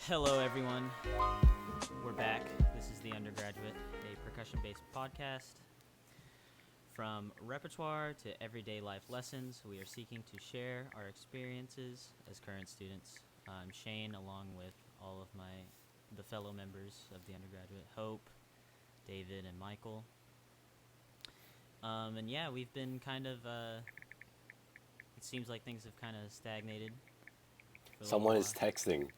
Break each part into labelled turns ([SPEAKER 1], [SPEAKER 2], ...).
[SPEAKER 1] Hello, everyone. We're back. This is The Undergraduate, a percussion-based podcast. From repertoire to everyday life lessons, we are seeking to share our experiences as current students. I'm Shane, along with all of the fellow members of The Undergraduate, Hope, David, and Michael. And yeah, we've been kind of, it seems like things have kind of stagnated for a little
[SPEAKER 2] Someone
[SPEAKER 1] while.
[SPEAKER 2] is texting.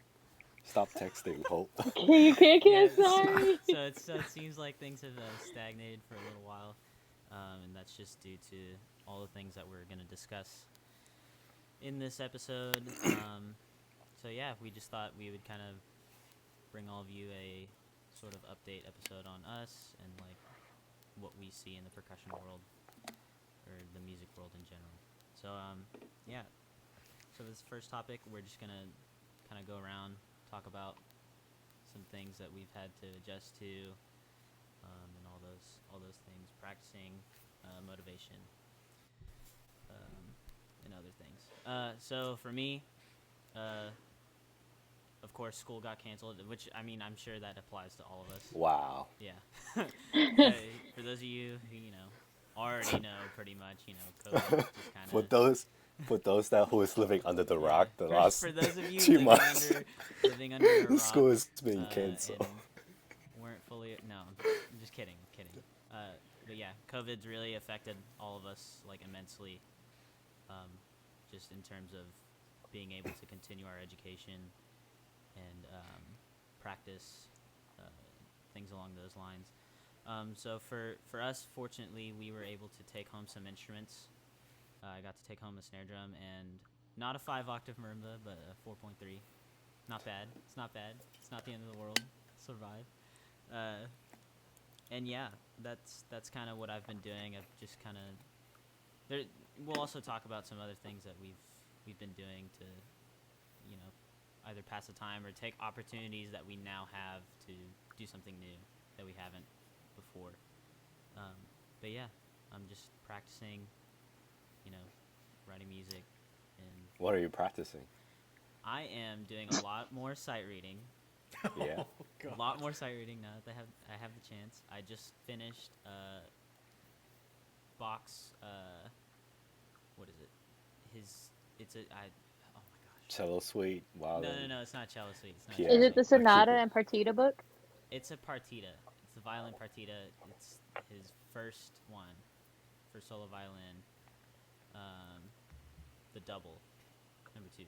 [SPEAKER 2] Stop texting, Hope.
[SPEAKER 3] You can't
[SPEAKER 1] Yeah,
[SPEAKER 3] sorry.
[SPEAKER 1] so it seems like things have stagnated for a little while, and that's just due to all the things that we're going to discuss in this episode. So yeah, we just thought we would kind of bring all of you a sort of update episode on us and like what we see in the percussion world or the music world in general. So yeah. So this first topic, we're just gonna kind of go around, talk about some things that we've had to adjust to, and all those things, practicing, motivation, and other things. So for me, of course, school got canceled, which I mean, I'm sure that applies to all of us.
[SPEAKER 2] Wow.
[SPEAKER 1] Yeah. For those of you who already know pretty much, COVID just kind of.
[SPEAKER 2] For those that who is living under the rock the last
[SPEAKER 1] for those of you
[SPEAKER 2] 2 months,
[SPEAKER 1] living under a rock,
[SPEAKER 2] school is being canceled.
[SPEAKER 1] And weren't fully. No, I'm just kidding. But yeah, COVID's really affected all of us like immensely. Just in terms of being able to continue our education and practice things along those lines. So for us, fortunately, we were able to take home some instruments. I got to take home a snare drum and not a 5-octave marimba, but a 4.3. Not bad. It's not bad. It's not the end of the world. Survive. And yeah, that's kind of what I've been doing. I've just kind of. We'll also talk about some other things that we've been doing to, either pass the time or take opportunities that we now have to do something new that we haven't before. But yeah, I'm just practicing. Writing music, and
[SPEAKER 2] What are you practicing?
[SPEAKER 1] I am doing a lot more sight reading.
[SPEAKER 2] Yeah.
[SPEAKER 1] A lot more sight reading now that I have the chance. I just finished Bach's what is it? Oh my gosh.
[SPEAKER 2] Cello suite. Wow.
[SPEAKER 1] No, it's not cello suite. It's not
[SPEAKER 2] Yeah.
[SPEAKER 1] cello
[SPEAKER 3] Is it the
[SPEAKER 1] suite.
[SPEAKER 3] sonata and partita book?
[SPEAKER 1] It's a partita. It's the violin partita. It's his first one for solo violin. The double, number 2.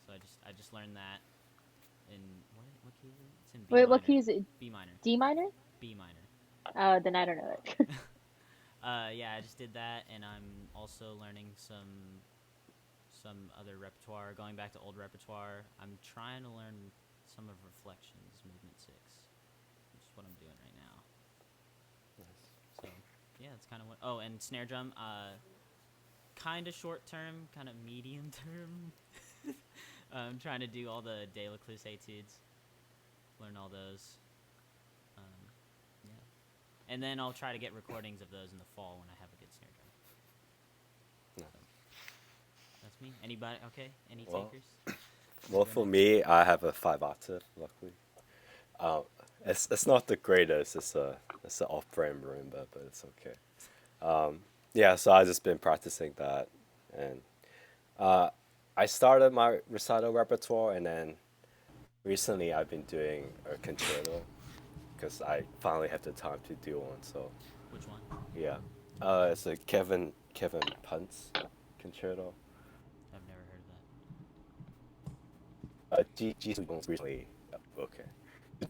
[SPEAKER 1] So I just learned that in what key is it? It's in B
[SPEAKER 3] Wait,
[SPEAKER 1] minor.
[SPEAKER 3] what key is it?
[SPEAKER 1] B minor.
[SPEAKER 3] D minor?
[SPEAKER 1] B minor.
[SPEAKER 3] Oh, then I don't know it.
[SPEAKER 1] Yeah, I just did that, and I'm also learning some other repertoire, going back to old repertoire. I'm trying to learn some of Reflections, Movement 6, which is what I'm doing right now.
[SPEAKER 2] Nice.
[SPEAKER 1] So, yeah, that's kind of what... Oh, and snare drum, kind of short term, kind of medium term. I'm trying to do all the De La Cluse etudes, learn all those. Yeah. And then I'll try to get recordings of those in the fall when I have a good snare drum.
[SPEAKER 2] No.
[SPEAKER 1] So, that's me. Anybody? Okay. Any
[SPEAKER 2] Well,
[SPEAKER 1] takers?
[SPEAKER 2] Well, for me, I have a 5-octave. Luckily, it's not the greatest. It's an off-brand marimba, but it's okay. Yeah, so I just been practicing that, and I started my recital repertoire, and then recently I've been doing a concerto because I finally have the time to do one. So
[SPEAKER 1] Which one?
[SPEAKER 2] yeah, it's a Kevin Punt's concerto.
[SPEAKER 1] I've never heard of that.
[SPEAKER 2] G Jones recently okay.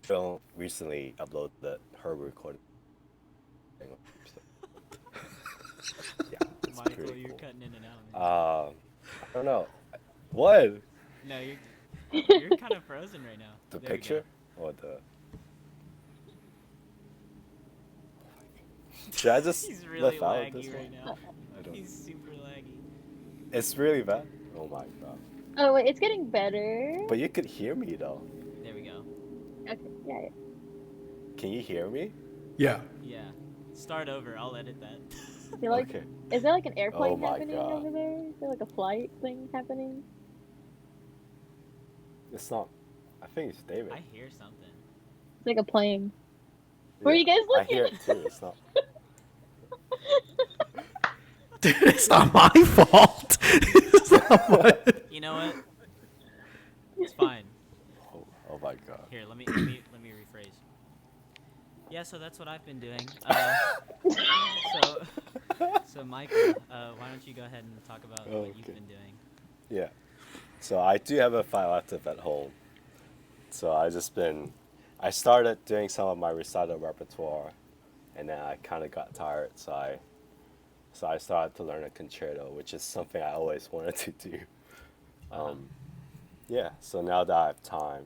[SPEAKER 2] Jones recently uploaded her recording. Yeah, it's
[SPEAKER 1] Michael,
[SPEAKER 2] pretty
[SPEAKER 1] you're
[SPEAKER 2] cool.
[SPEAKER 1] cutting in and out, man.
[SPEAKER 2] I don't know. What?
[SPEAKER 1] No, you're kind of frozen right now.
[SPEAKER 2] The
[SPEAKER 1] There we
[SPEAKER 2] picture
[SPEAKER 1] go.
[SPEAKER 2] or the? Should I just
[SPEAKER 1] He's really
[SPEAKER 2] left out this
[SPEAKER 1] laggy
[SPEAKER 2] one?
[SPEAKER 1] right now.
[SPEAKER 2] I don't.
[SPEAKER 1] He's super laggy.
[SPEAKER 2] It's really bad. Oh my god.
[SPEAKER 3] Oh, wait, it's getting better.
[SPEAKER 2] But you could hear me though.
[SPEAKER 1] There we go.
[SPEAKER 3] Okay, yeah.
[SPEAKER 2] Can you hear me?
[SPEAKER 4] Yeah.
[SPEAKER 1] Yeah. Start over. I'll edit that.
[SPEAKER 3] You're like,
[SPEAKER 2] Okay.
[SPEAKER 3] is there like an airplane
[SPEAKER 2] Oh my
[SPEAKER 3] happening
[SPEAKER 2] God.
[SPEAKER 3] over there? Is there like a flight thing happening?
[SPEAKER 2] It's not. I think it's David.
[SPEAKER 1] I hear something.
[SPEAKER 3] It's like a plane. Where are you guys
[SPEAKER 2] I
[SPEAKER 3] looking?
[SPEAKER 2] hear it too. It's not.
[SPEAKER 4] Dude, it's not my fault. It's not my...
[SPEAKER 1] You know what? It's fine.
[SPEAKER 2] Oh my god.
[SPEAKER 1] Here, let me rephrase. Yeah, so that's what I've been doing. So Michael, why don't you go ahead and talk about what you've
[SPEAKER 2] Okay.
[SPEAKER 1] been doing?
[SPEAKER 2] Yeah. So I do have a file active at home. So I started doing some of my recital repertoire, and then I kind of got tired. So I started to learn a concerto, which is something I always wanted to do. Yeah. So now that I have time,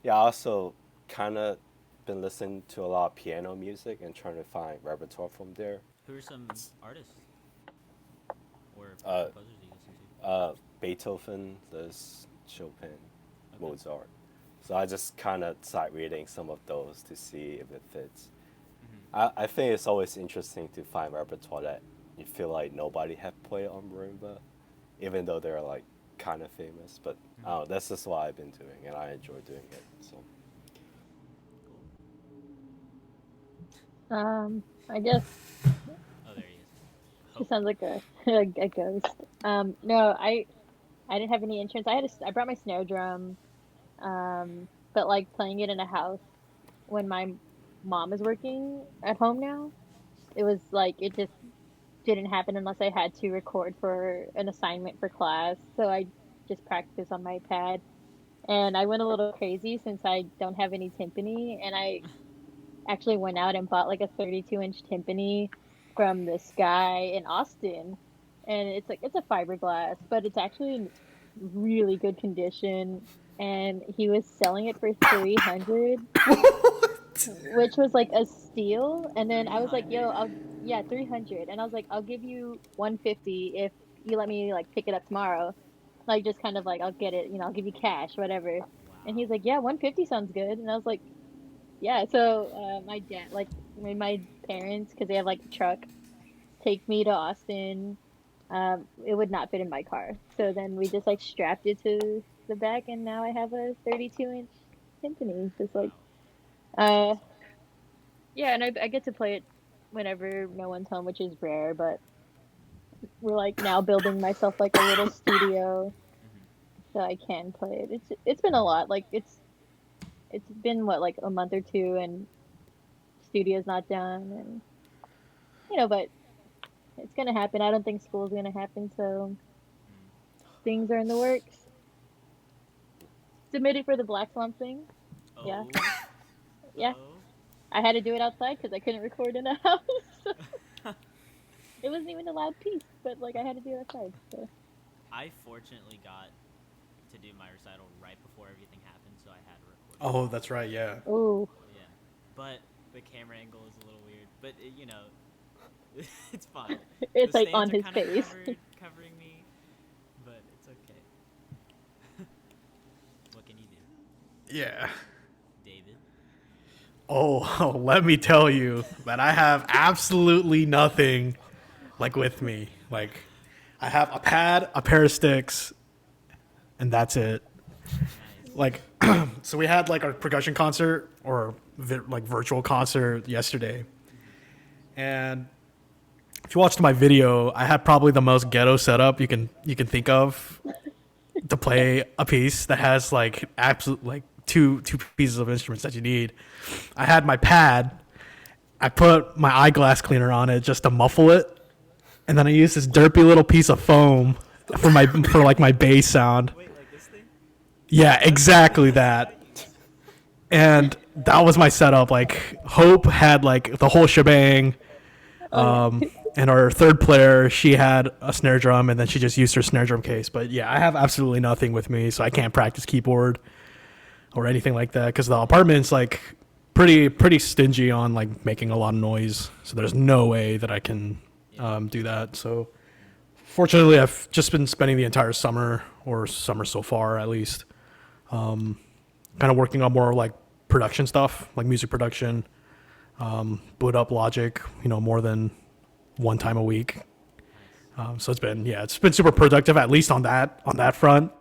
[SPEAKER 2] yeah, I also kind of been listening to a lot of piano music and trying to find repertoire from there.
[SPEAKER 1] Who are some artists or
[SPEAKER 2] Uh,
[SPEAKER 1] composers you listen to?
[SPEAKER 2] Beethoven, Liszt, Chopin, Mozart. So I just kind of start reading some of those to see if it fits. I think it's always interesting to find repertoire that you feel like nobody have played on marimba, even though they're like kind of famous. But that's just what I've been doing, and I enjoy doing it. So
[SPEAKER 3] I guess
[SPEAKER 1] Oh, there he is.
[SPEAKER 3] he sounds like a ghost. No, I didn't have any instruments. I brought my snare drum, but like playing it in a house when my mom is working at home now, it was like it just didn't happen unless I had to record for an assignment for class. So I just practiced on my pad, and I went a little crazy since I don't have any timpani, and I actually went out and bought like a 32-inch timpani from this guy in Austin, and it's a fiberglass, but it's actually in really good condition, and he was selling it for 300, which was like a steal. And then I was like, yo, 300, and I was like, I'll give you 150 if you let me like pick it up tomorrow, like just kind of like I'll get it, I'll give you cash, whatever. And he's like, yeah, 150 sounds good. And I was like, yeah. So my dad, like when my parents, because they have like a truck, take me to Austin. It would not fit in my car, so then we just like strapped it to the back, and now I have a 32-inch timpani. Just like, yeah, and I get to play it whenever no one's home, which is rare. But we're like now building myself like a little studio, so I can play it. It's been a lot. Like it's been what, like a month or two, and studio's not done, and but it's gonna happen. I don't think school's gonna happen, so things are in the works. Submitted for the Black Swamp thing.
[SPEAKER 1] Oh,
[SPEAKER 3] Yeah. Yeah.
[SPEAKER 1] oh.
[SPEAKER 3] I had to do it outside because I couldn't record in a house. It wasn't even a loud piece, but like I had to do it outside. So.
[SPEAKER 1] I fortunately got to do my recital right before everything happened, so I had to record.
[SPEAKER 4] Oh, that's right. Yeah.
[SPEAKER 3] Oh.
[SPEAKER 1] Yeah, but the camera angle is a little weird. But it's fine.
[SPEAKER 3] It's
[SPEAKER 1] The
[SPEAKER 3] like on
[SPEAKER 1] stands are
[SPEAKER 3] his
[SPEAKER 1] kinda
[SPEAKER 3] face.
[SPEAKER 1] covering me, but it's okay. What can you do,
[SPEAKER 4] Yeah.
[SPEAKER 1] David?
[SPEAKER 4] Oh, let me tell you that I have absolutely nothing like with me. Like, I have a pad, a pair of sticks, and that's it.
[SPEAKER 1] Nice.
[SPEAKER 4] Like, so we had like our percussion concert or like virtual concert yesterday, and if you watched my video, I had probably the most ghetto setup you can think of to play a piece that has like absolute like two pieces of instruments that you need. I had my pad. I put my eyeglass cleaner on it just to muffle it, and then I used this derpy little piece of foam for my bass sound.
[SPEAKER 1] Wait, like this thing?
[SPEAKER 4] Yeah, exactly that. And that was my setup. Like Hope had like the whole shebang. And our third player, she had a snare drum, and then she just used her snare drum case. But yeah, I have absolutely nothing with me, so I can't practice keyboard or anything like that because the apartment's like pretty stingy on like making a lot of noise. So there's no way that I can do that. So fortunately, I've just been spending the entire summer or summer so far at least, kind of working on more like production stuff, like music production, boot up Logic, more than one time a week. So it's been super productive, at least on that front.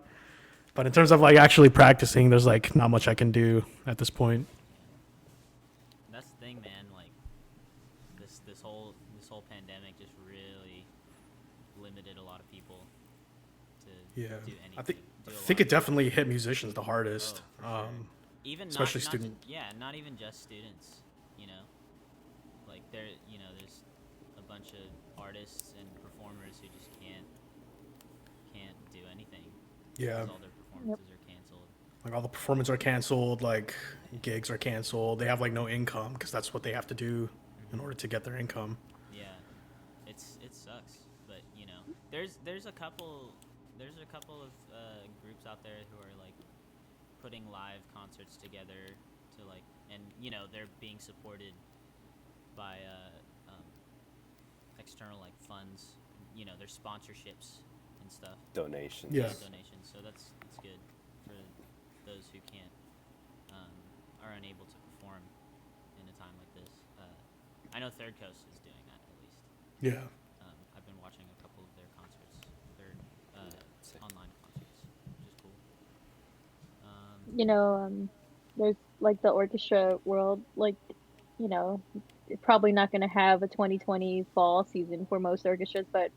[SPEAKER 4] But in terms of like actually practicing, there's like not much I can do at this point.
[SPEAKER 1] That's the thing, man. Like this whole pandemic just really limited a lot of people to
[SPEAKER 4] Yeah,
[SPEAKER 1] do anything.
[SPEAKER 4] I think
[SPEAKER 1] do
[SPEAKER 4] I
[SPEAKER 1] a
[SPEAKER 4] think
[SPEAKER 1] lot.
[SPEAKER 4] it definitely hit musicians the hardest.
[SPEAKER 1] Oh, for sure. Even
[SPEAKER 4] Especially
[SPEAKER 1] not
[SPEAKER 4] student.
[SPEAKER 1] yeah, not even just students. You know, like there's a bunch of artists and performers who just can't do anything
[SPEAKER 4] Yeah,
[SPEAKER 1] because all their
[SPEAKER 3] Yep.
[SPEAKER 1] performances are canceled.
[SPEAKER 4] like all the performances are canceled, like gigs are canceled. They have like no income because that's what they have to do in order to get their income.
[SPEAKER 1] Yeah, it sucks, but there's a couple of groups out there who are like putting live concerts together to like, and they're being supported by external like funds. There's sponsorships and stuff.
[SPEAKER 2] Donations.
[SPEAKER 4] Yeah.
[SPEAKER 1] Donations. So that's good for those who can't are unable to perform in a time like this. I know Third Coast is doing that at least.
[SPEAKER 4] Yeah.
[SPEAKER 1] I've been watching a couple of their concerts, their
[SPEAKER 2] Sick.
[SPEAKER 1] online concerts, which is cool.
[SPEAKER 3] You know, there's like the orchestra world, like, you know, probably not going to have a 2020 fall season for most orchestras, but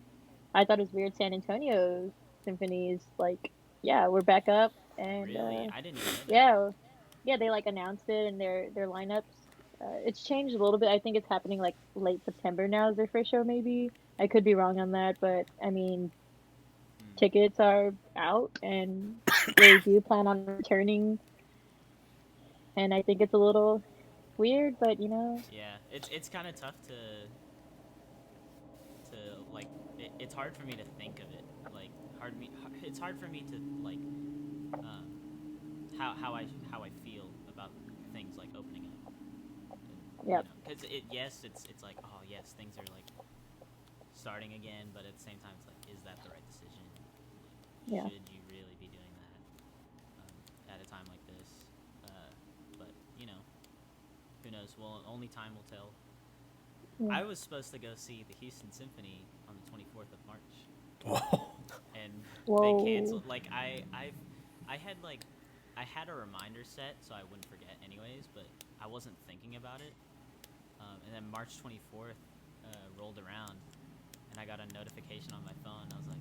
[SPEAKER 3] I thought it was weird San Antonio symphonies, like, yeah, we're back up, and
[SPEAKER 1] Really, I didn't even know that.
[SPEAKER 3] yeah, yeah, they like announced it in their lineups. It's changed a little bit. I think it's happening like late September now is their first show, maybe. I could be wrong on that, but I mean,
[SPEAKER 1] Hmm.
[SPEAKER 3] tickets are out, and they do plan on returning, and I think it's a little weird, but
[SPEAKER 1] Yeah, it's kind of tough to like. It's hard for me to think of it. Like it's hard for me to like um, how I feel about things like opening up. And,
[SPEAKER 3] yep,
[SPEAKER 1] because it's like, oh yes, things are like starting again, but at the same time, it's like, is that the right decision? Like,
[SPEAKER 3] yeah.
[SPEAKER 1] should you really be doing that at a time like this? But who knows? Well, only time will tell.
[SPEAKER 3] Yeah.
[SPEAKER 1] I was supposed to go see the Houston Symphony on the 24th of March,
[SPEAKER 4] Oh.
[SPEAKER 1] and they
[SPEAKER 3] Whoa.
[SPEAKER 1] canceled. Like I had like I had a reminder set so I wouldn't forget anyways, but I wasn't thinking about it. And then March 24th rolled around, and I got a notification on my phone. I was like,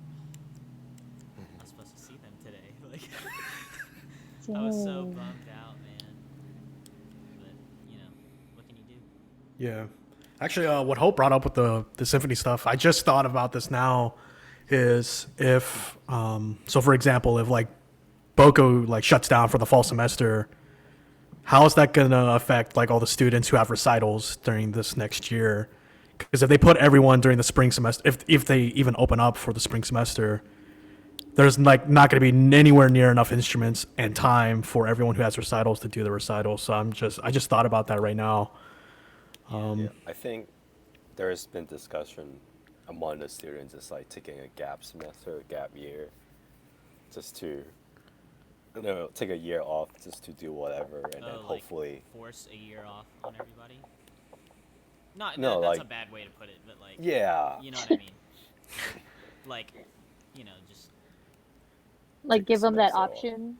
[SPEAKER 1] I was supposed to see them today. Like, I was so
[SPEAKER 3] Dang.
[SPEAKER 1] bummed out, man. But what can you do?
[SPEAKER 4] Yeah. Actually, what Hope brought up with the symphony stuff, I just thought about this now, is if, so for example, if like Boko like shuts down for the fall semester, how is that going to affect like all the students who have recitals during this next year? Because if they put everyone during the spring semester, if they even open up for the spring semester, there's like not going to be anywhere near enough instruments and time for everyone who has recitals to do the recitals. So I just thought about that right now.
[SPEAKER 1] Yeah.
[SPEAKER 2] Yeah, I think there's been discussion among the students just like taking a gap semester, a gap year, just to take a year off just to do whatever, and then
[SPEAKER 1] Oh, like
[SPEAKER 2] hopefully
[SPEAKER 1] force a year off on everybody. Not
[SPEAKER 2] no
[SPEAKER 1] that's a
[SPEAKER 2] like
[SPEAKER 1] bad way to put it, but like,
[SPEAKER 2] yeah,
[SPEAKER 1] you know what I mean. Like, just
[SPEAKER 3] Like
[SPEAKER 2] take a
[SPEAKER 3] give them that
[SPEAKER 2] semester off.
[SPEAKER 3] option,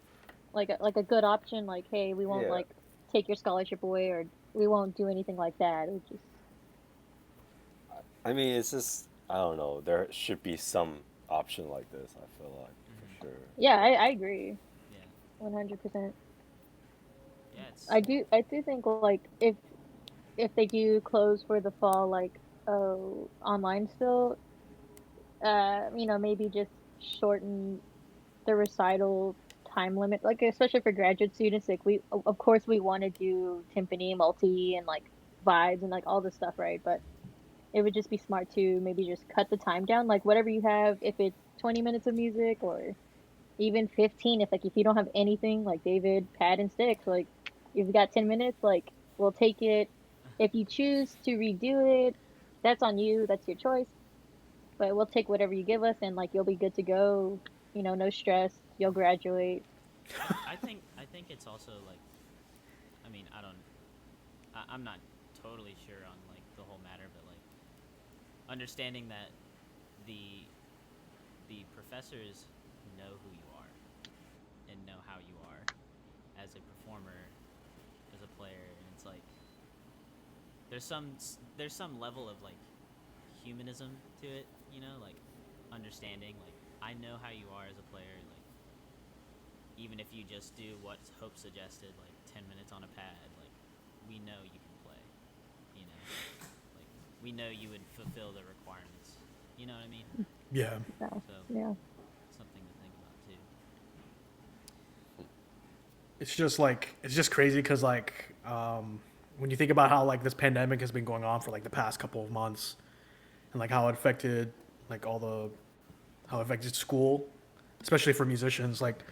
[SPEAKER 3] like a good option, like, hey, we won't
[SPEAKER 2] Yeah,
[SPEAKER 3] like take your scholarship away, or we won't do anything like that. It just
[SPEAKER 2] I mean it's just I don't know. There should be some option like this. I feel like
[SPEAKER 1] hmm
[SPEAKER 2] for sure.
[SPEAKER 3] yeah, I agree,
[SPEAKER 1] yeah,
[SPEAKER 3] 100%.
[SPEAKER 1] yeah. It's
[SPEAKER 3] I do think like if they do close for the fall, like online still, maybe just shorten the recital time limit, like especially for graduate students. Like of course we want to do timpani, multi, and like vibes and like all this stuff, right? But it would just be smart to maybe just cut the time down, like whatever you have, if it's 20 minutes of music or even 15, if you don't have anything, like David, pad and sticks, like you've got 10 minutes, like we'll take it. If you choose to redo it, that's on you, that's your choice, but we'll take whatever you give us, and like you'll be good to go, no stress, you'll graduate.
[SPEAKER 1] I think it's also like, I mean, I'm not totally sure on like the whole matter, but like understanding that the the professors know who you are, and know how you are as a performer, as a player, and it's like there's some level of like humanism to it, you know, like understanding. Like I know how you are as a player, like even if you just do what Hope suggested, like 10 minutes on a pad, like we know you can play, you know, like we know you would fulfill the requirements. You know what I mean?
[SPEAKER 4] Yeah.
[SPEAKER 3] So,
[SPEAKER 1] So
[SPEAKER 3] yeah.
[SPEAKER 1] something to think about too.
[SPEAKER 4] It's just crazy because like when you think about how like this pandemic has been going on for like the past couple of months and like how it affected like how it affected school, especially for musicians, like,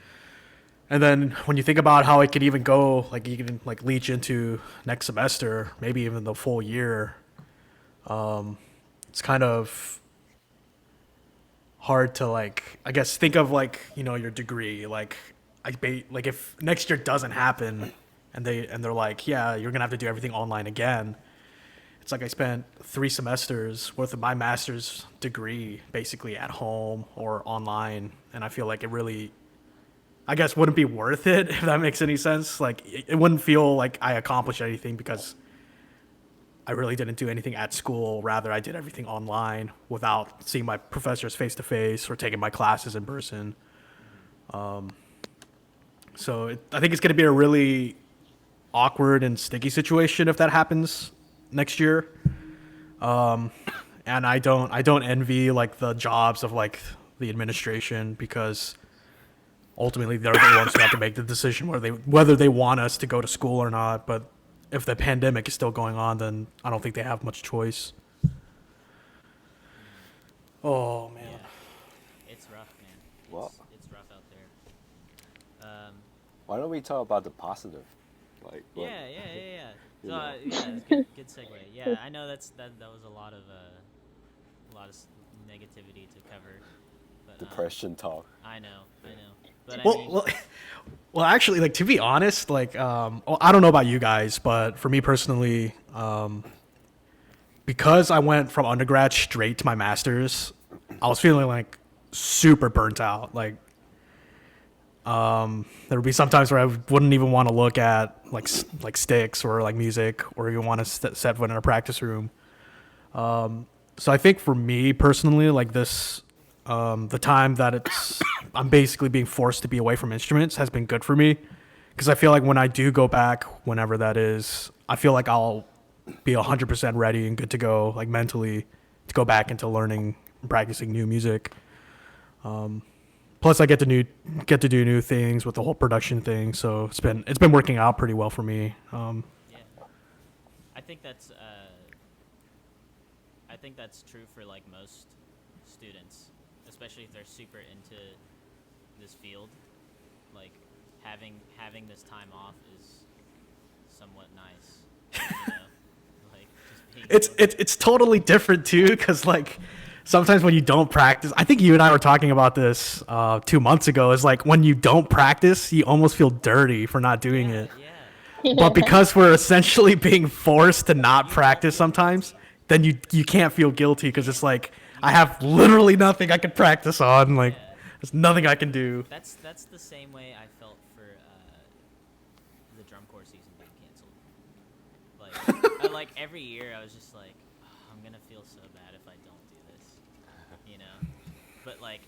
[SPEAKER 4] and then when you think about how it could even go, like you can like leach into next semester, maybe even the full year, it's kind of hard to like, I guess, think of like, you know, your degree. Like, like if next year doesn't happen, and they're like, yeah, you're gonna have to do everything online again. It's like I spent 3 semesters worth of my master's degree basically at home or online, and I feel like it really, I guess, wouldn't be worth it if that makes any sense. Like, it wouldn't feel like I accomplished anything because I really didn't do anything at school. Rather, I did everything online without seeing my professors face to face or taking my classes in person. So I think it's going to be a really awkward and sticky situation if that happens next year. And I don't envy like the jobs of like the administration because ultimately they're the ones who have to make the decision whether they want us to go to school or not. But if the pandemic is still going on, then I don't think they have much choice. Oh man.
[SPEAKER 1] Yeah, it's rough, man.
[SPEAKER 2] Well,
[SPEAKER 1] It's rough out there.
[SPEAKER 2] why don't we talk about the positive? Like, what,
[SPEAKER 1] Yeah.
[SPEAKER 2] you
[SPEAKER 1] So
[SPEAKER 2] know,
[SPEAKER 1] yeah, it's good segue. Yeah, I know that was a lot of negativity to cover, but
[SPEAKER 2] depression talk.
[SPEAKER 1] I know, but I
[SPEAKER 4] Well,
[SPEAKER 1] mean,
[SPEAKER 4] well, actually, like to be honest, like well, I don't know about you guys, but for me personally, because I went from undergrad straight to my master's, I was feeling like super burnt out. Like there would be some times where I wouldn't even want to look at like sticks or like music or even want to set foot in a practice room. So I think for me personally, like this, the time that I'm basically being forced to be away from instruments has been good for me because I feel like when I do go back, whenever that is, I feel like I'll be 100% ready and good to go, like mentally, to go back into learning and practicing new music. Plus, I get to do new things with the whole production thing, so it's been working out pretty well for me.
[SPEAKER 1] yeah, I think that's true for like most students, especially if they're super into this field. Like having this time off is somewhat nice, you know. Like just being able to,
[SPEAKER 4] It's totally different too, because like sometimes when you don't practice, I think you and I were talking about this 2 months ago. Is like when you don't practice, you almost feel dirty for not doing it.
[SPEAKER 1] yeah.
[SPEAKER 4] But because we're essentially being forced to not
[SPEAKER 1] You don't
[SPEAKER 4] practice
[SPEAKER 1] feel
[SPEAKER 4] sometimes,
[SPEAKER 1] guilty.
[SPEAKER 4] then you can't feel guilty because it's like
[SPEAKER 1] You
[SPEAKER 4] I
[SPEAKER 1] don't
[SPEAKER 4] have literally nothing I can practice on. Like
[SPEAKER 1] Yeah,
[SPEAKER 4] there's nothing I can do.
[SPEAKER 1] that's the same way I felt for the drum corps season being canceled. Like every year I was just like, "Oh, I'm gonna feel so bad if I don't do this, you know. But like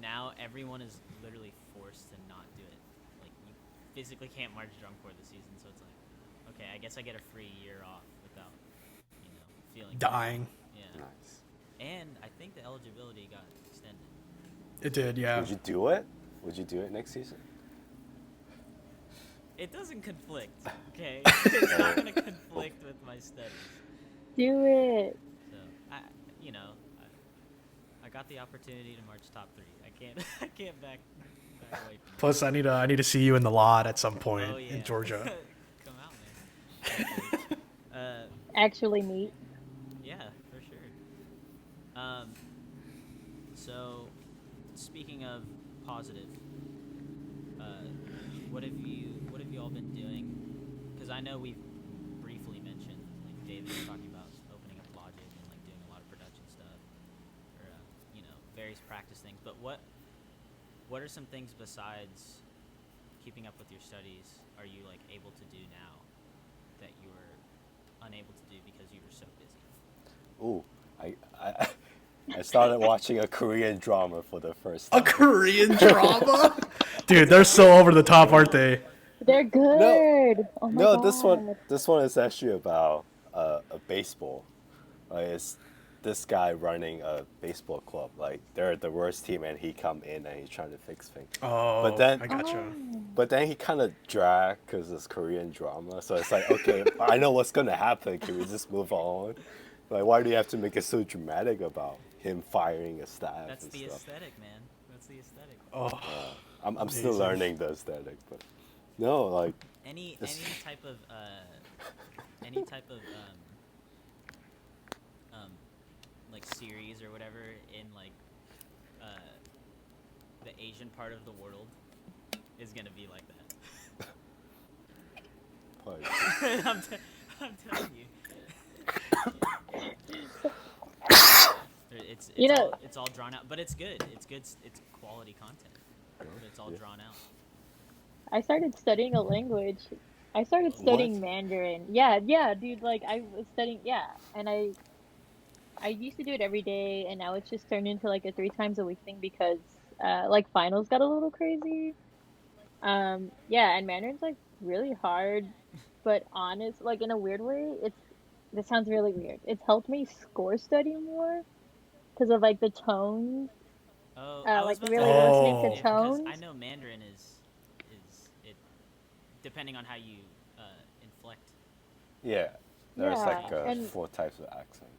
[SPEAKER 1] now everyone is literally forced to not do it. Like you physically can't march drum corps this season, so it's like, okay, I guess I get a free year off without, feeling
[SPEAKER 4] Dying.
[SPEAKER 1] Yeah,
[SPEAKER 2] Nice.
[SPEAKER 1] and I think the eligibility got extended.
[SPEAKER 4] It did, yeah.
[SPEAKER 2] Would you do it? Would you do it next season?
[SPEAKER 1] It doesn't conflict, okay? It's not gonna conflict with my studies.
[SPEAKER 3] Do it.
[SPEAKER 1] So I got the opportunity to march top 3. I can't back away from
[SPEAKER 4] Plus, I need to see you in the lot at some point
[SPEAKER 1] that. Oh yeah,
[SPEAKER 4] in Georgia.
[SPEAKER 1] Come out, man. Hopefully.
[SPEAKER 3] Actually meet.
[SPEAKER 1] Yeah, for sure. So speaking of positive, what have you all been doing? Because I know we've briefly mentioned, like David was talking about opening up Logic and like doing a lot of production stuff, or various practice things. But what are some things besides keeping up with your studies are you like able to do now that you were unable to do because you were so busy?
[SPEAKER 2] Ooh, I I started watching a Korean drama for the first
[SPEAKER 4] A
[SPEAKER 2] time.
[SPEAKER 4] Korean drama? Dude, they're so over the top, aren't they?
[SPEAKER 3] They're
[SPEAKER 2] No,
[SPEAKER 3] good. Oh my
[SPEAKER 2] no, this one
[SPEAKER 3] god.
[SPEAKER 2] this one is actually about a baseball. Like it's this guy running a baseball club. Like they're the worst team, and he come in and he's trying to fix things. But
[SPEAKER 4] Oh,
[SPEAKER 2] then
[SPEAKER 4] I
[SPEAKER 3] Oh.
[SPEAKER 4] gotcha.
[SPEAKER 2] But then he kind of dragged because it's Korean drama. So it's like, okay, I know what's gonna happen. Can we just move on? Like, why do you have to make it so dramatic about him firing a staff
[SPEAKER 1] That's
[SPEAKER 2] and
[SPEAKER 1] the
[SPEAKER 2] stuff?
[SPEAKER 1] aesthetic, man. That's the aesthetic.
[SPEAKER 4] Oh,
[SPEAKER 2] I'm still
[SPEAKER 4] amazing.
[SPEAKER 2] learning the aesthetic, but no, like,
[SPEAKER 1] Any
[SPEAKER 2] It's-
[SPEAKER 1] any type of like series or whatever in like the Asian part of the world is gonna be like that.
[SPEAKER 2] like,
[SPEAKER 1] I'm telling you. It's
[SPEAKER 3] You know-
[SPEAKER 1] it's all drawn out, but it's good. It's good. It's quality content, but it's all
[SPEAKER 2] Yeah.
[SPEAKER 1] drawn out.
[SPEAKER 3] I started studying a language. I started studying
[SPEAKER 2] What?
[SPEAKER 3] Mandarin. Yeah, yeah, dude, like I was studying, yeah, and I used to do it every day, and now it's just turned into like a 3 times a week thing because like finals got a little crazy. Yeah, and Mandarin's like really hard, but honest, like in a weird way, this sounds really weird. It's helped me score study more because of like the tones,
[SPEAKER 1] Oh, I was
[SPEAKER 3] like
[SPEAKER 1] about to
[SPEAKER 3] really
[SPEAKER 1] ask
[SPEAKER 3] listening
[SPEAKER 1] if,
[SPEAKER 3] to
[SPEAKER 4] Oh.
[SPEAKER 1] because I
[SPEAKER 3] tones.
[SPEAKER 1] know Mandarin is it depending on how you inflect.
[SPEAKER 2] Yeah, there's
[SPEAKER 3] Yeah,
[SPEAKER 2] like
[SPEAKER 1] Changes.
[SPEAKER 3] and
[SPEAKER 2] 4 types of accent.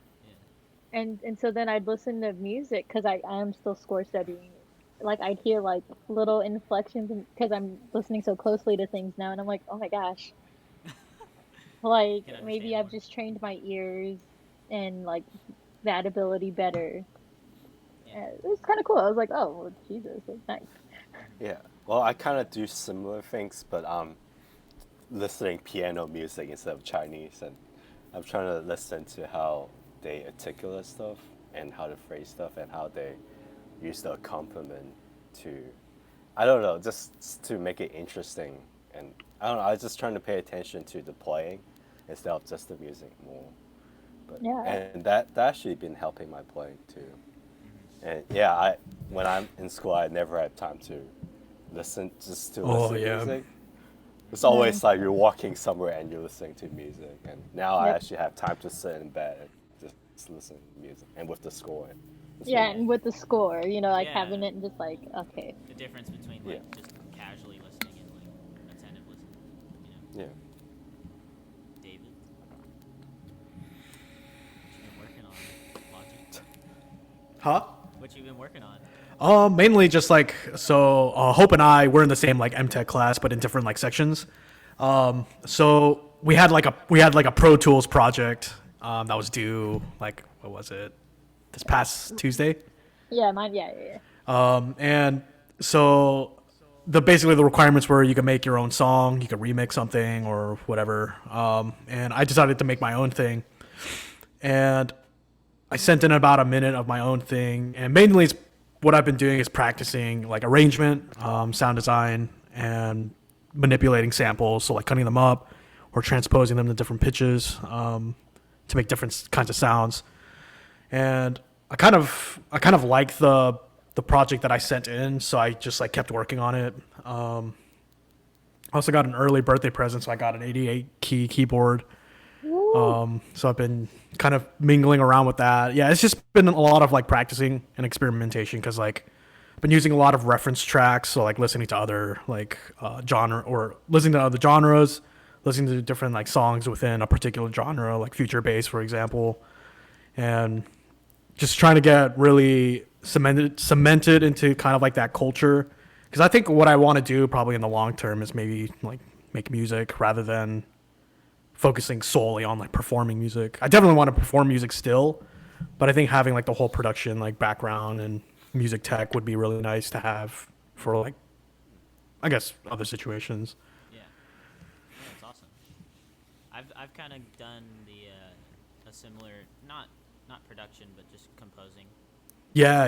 [SPEAKER 1] Yeah.
[SPEAKER 3] and so then I'd listen to music because I am still score studying. Like I'd hear like little inflections because I'm listening so closely to things now, and I'm like, oh my gosh,
[SPEAKER 1] You
[SPEAKER 3] like
[SPEAKER 1] can
[SPEAKER 3] maybe
[SPEAKER 1] understand
[SPEAKER 3] I've
[SPEAKER 1] more.
[SPEAKER 3] just trained my ears and like that ability better.
[SPEAKER 1] Yeah.
[SPEAKER 3] It was kind of cool. I was like, oh, well, Jesus, that's nice.
[SPEAKER 2] Yeah. Well, I kind of do similar things, but listening piano music instead of Chinese, and I'm trying to listen to how they articulate stuff and how to phrase stuff and how they use the accompaniment to, I don't know, just to make it interesting. And I don't know, I was just trying to pay attention to the playing instead of just the music more. But
[SPEAKER 3] Yeah,
[SPEAKER 2] and that actually been helping my playing too. And yeah, I when I'm in school, I never had time to
[SPEAKER 4] Oh,
[SPEAKER 2] listen to
[SPEAKER 4] yeah.
[SPEAKER 2] music. It's
[SPEAKER 3] no,
[SPEAKER 2] always like you're walking somewhere and you're listening to music. And now I
[SPEAKER 3] yep,
[SPEAKER 2] actually have time to sit in bed and just listen to music and with the score. It's
[SPEAKER 3] yeah,
[SPEAKER 2] really
[SPEAKER 3] and with the score, like
[SPEAKER 1] Yeah.
[SPEAKER 3] having it and just like, okay,
[SPEAKER 1] The difference between
[SPEAKER 2] yeah
[SPEAKER 1] like just casually listening and like attentive listening.
[SPEAKER 2] yeah.
[SPEAKER 1] David, what you been working on? Logic.
[SPEAKER 4] Huh?
[SPEAKER 1] What you been working on?
[SPEAKER 4] Mainly just like so. Hope and I we're in the same like MTech class, but in different like sections. So we had like a Pro Tools project that was due like what was it this past Tuesday.
[SPEAKER 3] yeah, mine, yeah, yeah, yeah.
[SPEAKER 4] And so basically the requirements were you can make your own song, you can remix something or whatever. And I decided to make my own thing, and I sent in about a minute of my own thing, and mainly what I've been doing is practicing like arrangement, sound design, and manipulating samples, so like cutting them up or transposing them to different pitches to make different kinds of sounds. And I kind of like the project that I sent in, so I just like kept working on it. I also got an early birthday present, so I got an 88 key keyboard.
[SPEAKER 3] Woo.
[SPEAKER 4] So I've been kind of mingling around with that. Yeah, it's just been a lot of like practicing and experimentation because like I've been using a lot of reference tracks, so like listening to other like genre or listening to other genres, listening to different like songs within a particular genre, like future bass, for example, and just trying to get really cemented into kind of like that culture. Because I think what I want to do probably in the long term is maybe like make music rather than focusing solely on like performing music. I definitely want to perform music still, but I think having like the whole production like background and music tech would be really nice to have for like I guess other situations.
[SPEAKER 1] Yeah. Yeah, it's awesome. I've kind of done a similar not production but just composing.
[SPEAKER 4] Yeah.
[SPEAKER 1] I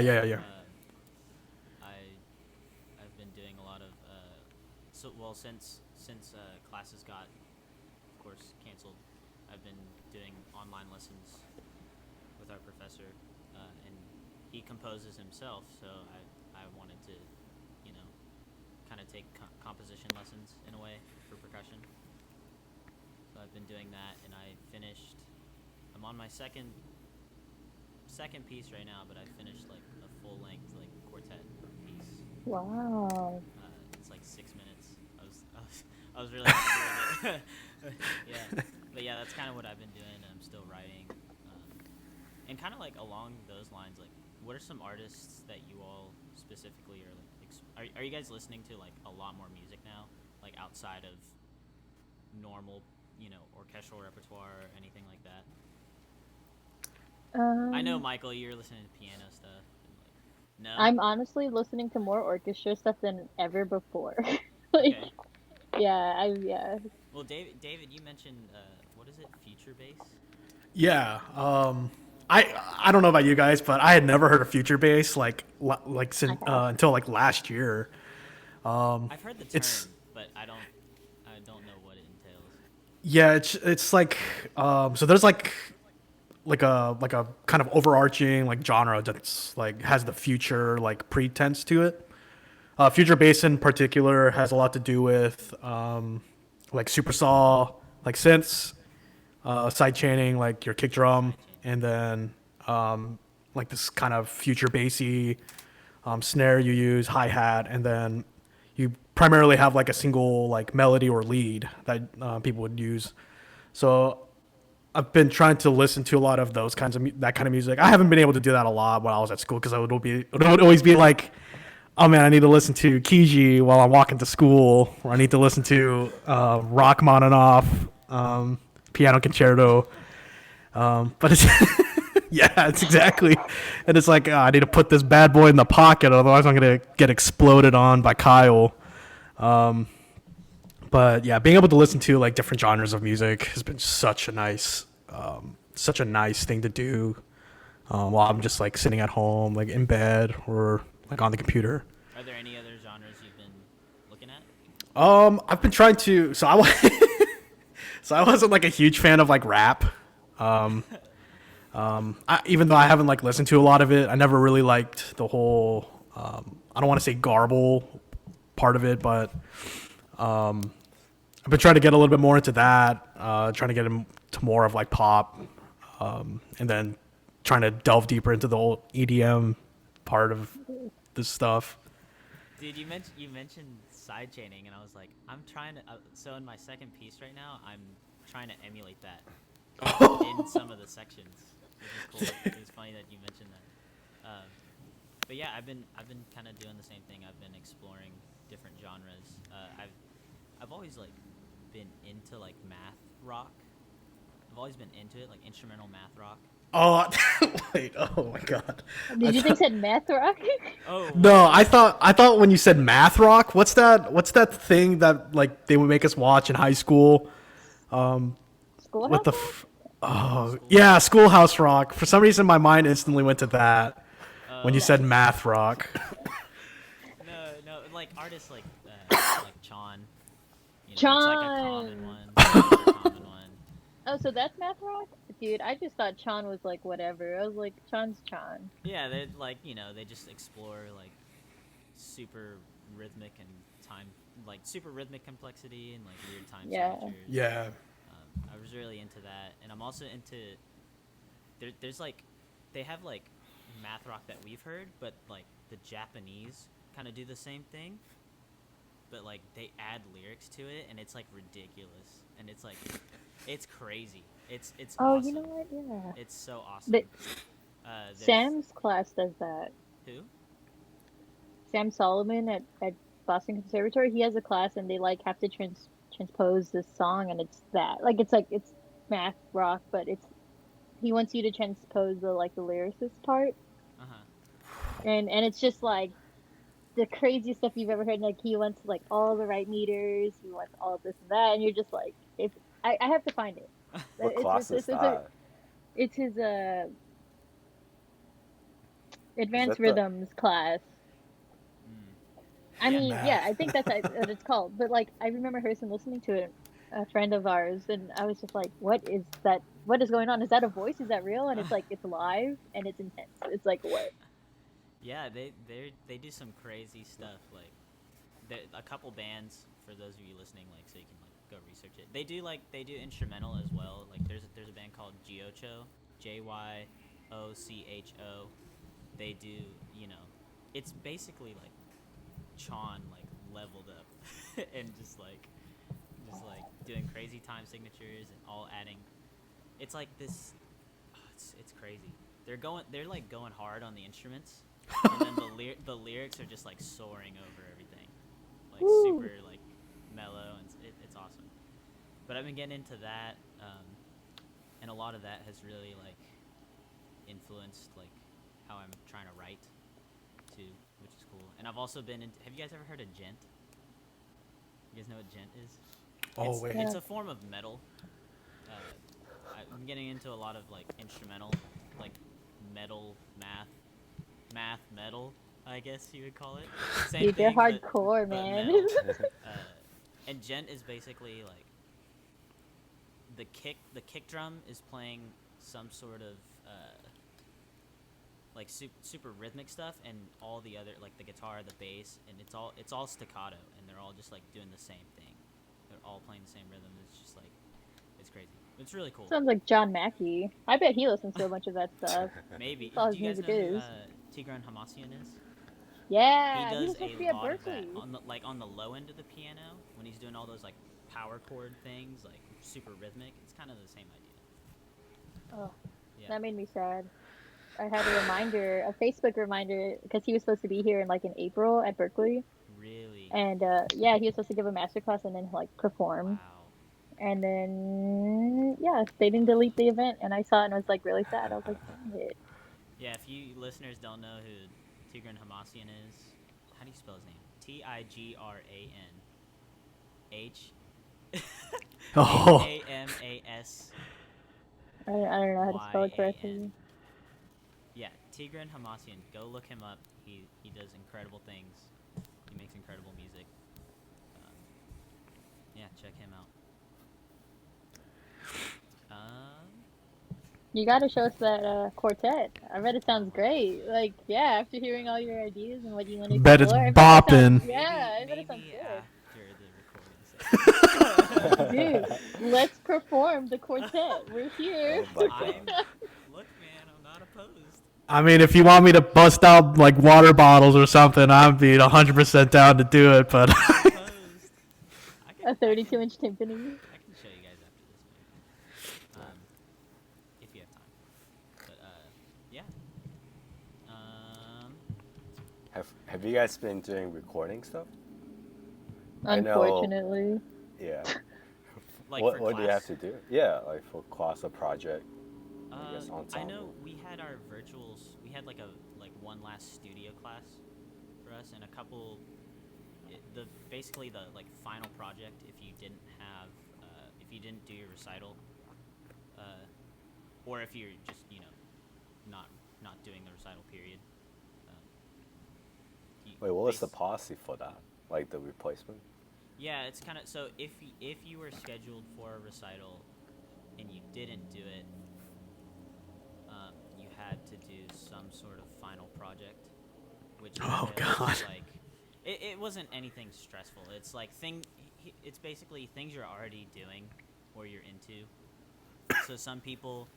[SPEAKER 1] I've been doing a lot of so well since classes got, of course, canceled, I've been doing online lessons with our professor, and he composes himself. So I wanted to, you know, kind of take composition lessons in a way for percussion. So I've been doing that, and I finished. I'm on my second piece right now, but I finished like a full length like quartet piece.
[SPEAKER 3] Wow.
[SPEAKER 1] It's like 6 minutes. I was really happy with it. Yeah, but yeah, that's kind of what I've been doing. I'm still writing, and kind of like along those lines, like what are some artists that you all specifically are like? Are you guys listening to like a lot more music now, like outside of normal, orchestral repertoire or anything like that? I know, Michael, you're listening to piano stuff. And, like, no.
[SPEAKER 3] I'm honestly listening to more orchestra stuff than ever before. Like,
[SPEAKER 1] Okay.
[SPEAKER 3] yeah.
[SPEAKER 1] Well, David, you mentioned what is it? Future bass.
[SPEAKER 4] Yeah. I don't know about you guys, but I had never heard of future bass
[SPEAKER 3] I have.
[SPEAKER 4] until like last year.
[SPEAKER 1] I've heard the term,
[SPEAKER 4] It's
[SPEAKER 1] but I don't know what it entails.
[SPEAKER 4] Yeah, it's like so there's like a kind of overarching like genre that's like has the future like pretense to it. Future bass in particular has a lot to do with like super saw, like synths, side chaining, like your kick drum,
[SPEAKER 1] Side chaining.
[SPEAKER 4] and then like this kind of future bassy snare you use, hi hat, and then you primarily have like a single like melody or lead that people would use. So I've been trying to listen to a lot of those kinds of that kind of music. I haven't been able to do that a lot when I was at school because it would always be like, oh man, I need to listen to Kiji while I'm walking to school, or I need to listen to Rachmaninoff piano concerto. But it's yeah, it's exactly, and it's like I need to put this bad boy in the pocket, otherwise I'm gonna get exploded on by Kyle. But yeah, being able to listen to like different genres of music has been such a nice thing to do while I'm just like sitting at home, like in bed or like on the computer.
[SPEAKER 1] Are there any other genres you've been looking at?
[SPEAKER 4] I've been trying to. So I wasn't like a huge fan of like rap. Even though I haven't like listened to a lot of it, I never really liked the whole. I don't want to say garble part of it, but I've been trying to get a little bit more into that. Trying to get into more of like pop, and then trying to delve deeper into the whole EDM part of this stuff.
[SPEAKER 1] Dude, you mentioned side chaining, and I was like, I'm trying to. So in my second piece right now, I'm trying to emulate that in some of the sections, which is cool. It was funny that you mentioned that. But yeah, I've been kind of doing the same thing. I've been exploring different genres. I've always like been into like math rock. I've always been into it, like instrumental math rock.
[SPEAKER 4] Oh, wait! Oh my god!
[SPEAKER 3] Did you think said math rock?
[SPEAKER 1] Oh
[SPEAKER 4] No, I thought when you said math rock, what's that? What's that thing that like they would make us watch in high school? With
[SPEAKER 3] Schoolhouse
[SPEAKER 4] the
[SPEAKER 3] Rock?
[SPEAKER 4] oh yeah, Schoolhouse Rock. For some reason, my mind instantly went to that when you
[SPEAKER 1] Yeah.
[SPEAKER 4] said math rock.
[SPEAKER 1] No, like artists like Chon. It's like a
[SPEAKER 3] Chon.
[SPEAKER 1] common one. Super common one.
[SPEAKER 3] Oh, so that's math rock? Dude, I just thought Chon was like whatever. I was like, Chon's Chon.
[SPEAKER 1] Yeah, they like they just explore like super rhythmic and time, like super rhythmic complexity and like weird time
[SPEAKER 3] Yeah.
[SPEAKER 1] signatures.
[SPEAKER 4] Yeah.
[SPEAKER 1] I was really into that, and I'm also into. There's like, they have like math rock that we've heard, but like the Japanese kind of do the same thing, but like they add lyrics to it, and it's like ridiculous, and it's like, it's crazy. It's
[SPEAKER 3] Oh,
[SPEAKER 1] awesome.
[SPEAKER 3] you know what? Yeah.
[SPEAKER 1] It's so awesome.
[SPEAKER 3] The,
[SPEAKER 1] There's
[SPEAKER 3] Sam's class does that.
[SPEAKER 1] who?
[SPEAKER 3] Sam Solomon at Boston Conservatory, he has a class and they like have to transpose this song and it's that. It's math rock, but he wants you to transpose the lyricist part.
[SPEAKER 1] Uh huh.
[SPEAKER 3] And it's just like the craziest stuff you've ever heard. Like he wants like all the right meters, he wants all this and that, and you're just like, if I have to find it.
[SPEAKER 2] What class is that?
[SPEAKER 3] It's his
[SPEAKER 2] Is
[SPEAKER 3] advanced
[SPEAKER 2] that the
[SPEAKER 3] rhythms class.
[SPEAKER 1] Mm.
[SPEAKER 3] I
[SPEAKER 1] Yeah.
[SPEAKER 3] mean, yeah, I think that's what it's called. But like, I remember Harrison listening to it, a friend of ours, and I was just like, "What is that? What is going on? Is that a voice? Is that real?" And it's like it's live and it's intense. It's like what?
[SPEAKER 1] Yeah, they do some crazy stuff. Like, a couple bands for those of you listening, like, so you can like go research it. They do instrumental as well. Like, there's a band called Gyocho, Jyocho. They do, you know, it's basically like Chon like leveled up and just like doing crazy time signatures and all adding. It's like this. Oh, it's crazy. They're like going hard on the instruments, and then the lyrics are just like soaring over everything, like
[SPEAKER 3] Woo!
[SPEAKER 1] super like mellow, and it's awesome. But I've been getting into that, and a lot of that has really like influenced like how I'm trying to write too, which is cool. And I've also been into. Have you guys ever heard of gent? You guys know what gent is?
[SPEAKER 4] Oh wait.
[SPEAKER 1] It's
[SPEAKER 3] Yeah.
[SPEAKER 1] a form of metal. I'm getting into a lot of like instrumental, like metal metal. I guess you would call it. Same
[SPEAKER 3] Dude, you're
[SPEAKER 1] thing,
[SPEAKER 3] hardcore,
[SPEAKER 1] but
[SPEAKER 3] man.
[SPEAKER 1] metal. And gent is basically like the kick drum is playing some sort of like super rhythmic stuff, and all the other like the guitar, the bass, and it's all staccato, and they're all just like doing the same thing. They're all playing the same rhythm. It's just like it's crazy. It's really cool.
[SPEAKER 3] Sounds like John Mackey. I bet he listens to a bunch of that stuff.
[SPEAKER 1] Maybe.
[SPEAKER 3] That's all
[SPEAKER 1] Do
[SPEAKER 3] his
[SPEAKER 1] you guys
[SPEAKER 3] music
[SPEAKER 1] know who
[SPEAKER 3] is.
[SPEAKER 1] Tigran Hamasyan is? He
[SPEAKER 3] Yeah, he was
[SPEAKER 1] does
[SPEAKER 3] supposed
[SPEAKER 1] a
[SPEAKER 3] to be at
[SPEAKER 1] lot of that
[SPEAKER 3] Berkeley.
[SPEAKER 1] on the low end of the piano when he's doing all those like power chord things, like super rhythmic. It's kind of the same idea.
[SPEAKER 3] Oh,
[SPEAKER 1] Yeah.
[SPEAKER 3] that made me sad. I had a reminder, a Facebook reminder, because he was supposed to be here in April at Berkeley,
[SPEAKER 1] Really?
[SPEAKER 3] and yeah, he was supposed to give a master class and then like perform,
[SPEAKER 1] Wow.
[SPEAKER 3] and then yeah, they didn't delete the event, and I saw it and I was like really sad. I was like, dang it.
[SPEAKER 1] Yeah. If you listeners don't know who Tigran Hamasyan is, how do you spell his name?
[SPEAKER 4] Oh.
[SPEAKER 1] Hamas.
[SPEAKER 3] I don't know how to spell it
[SPEAKER 1] YAN.
[SPEAKER 3] correctly.
[SPEAKER 1] Yeah, Tigran Hamasyan. Go look him up. He does incredible things. He makes incredible music. Um, yeah, check him out.
[SPEAKER 3] You got to show us that quartet. I bet it sounds great. Like, yeah, after hearing all your ideas and what you want to
[SPEAKER 4] Bet it's
[SPEAKER 3] explore, I bet it sounds,
[SPEAKER 4] bopping.
[SPEAKER 3] yeah, I bet it sounds
[SPEAKER 1] Maybe
[SPEAKER 3] good.
[SPEAKER 1] after the recording session.
[SPEAKER 3] Dude, let's perform the quartet. We're here.
[SPEAKER 2] Oh my
[SPEAKER 1] I'm
[SPEAKER 2] god.
[SPEAKER 1] look, man. I'm not opposed.
[SPEAKER 4] I mean, if you want me to bust out like water bottles or something, I'd be 100% down to do it. But
[SPEAKER 1] Not opposed.
[SPEAKER 3] A 32-inch timpani.
[SPEAKER 1] I can show you guys after this, maybe. If you have time. But yeah.
[SPEAKER 2] Have you guys been doing recording stuff? I know.
[SPEAKER 3] Unfortunately.
[SPEAKER 2] Yeah.
[SPEAKER 1] Like
[SPEAKER 2] what
[SPEAKER 1] for
[SPEAKER 2] do you have
[SPEAKER 1] class?
[SPEAKER 2] to do? Yeah, like for class or project. I guess
[SPEAKER 1] I
[SPEAKER 2] ensemble.
[SPEAKER 1] know we had our virtuals. We had like one last studio class for us, and a couple. Basically the like final project. If you didn't do your recital, or if you're just not doing the recital period.
[SPEAKER 2] Wait, what was the policy for that? Like the replacement?
[SPEAKER 1] Yeah, it's kind of so if you were scheduled for a recital and you didn't do it, you had to do some sort of final project, which
[SPEAKER 4] Oh,
[SPEAKER 1] entails
[SPEAKER 4] God.
[SPEAKER 1] like it wasn't anything stressful. It's like it's basically things you're already doing or you're into. So some people,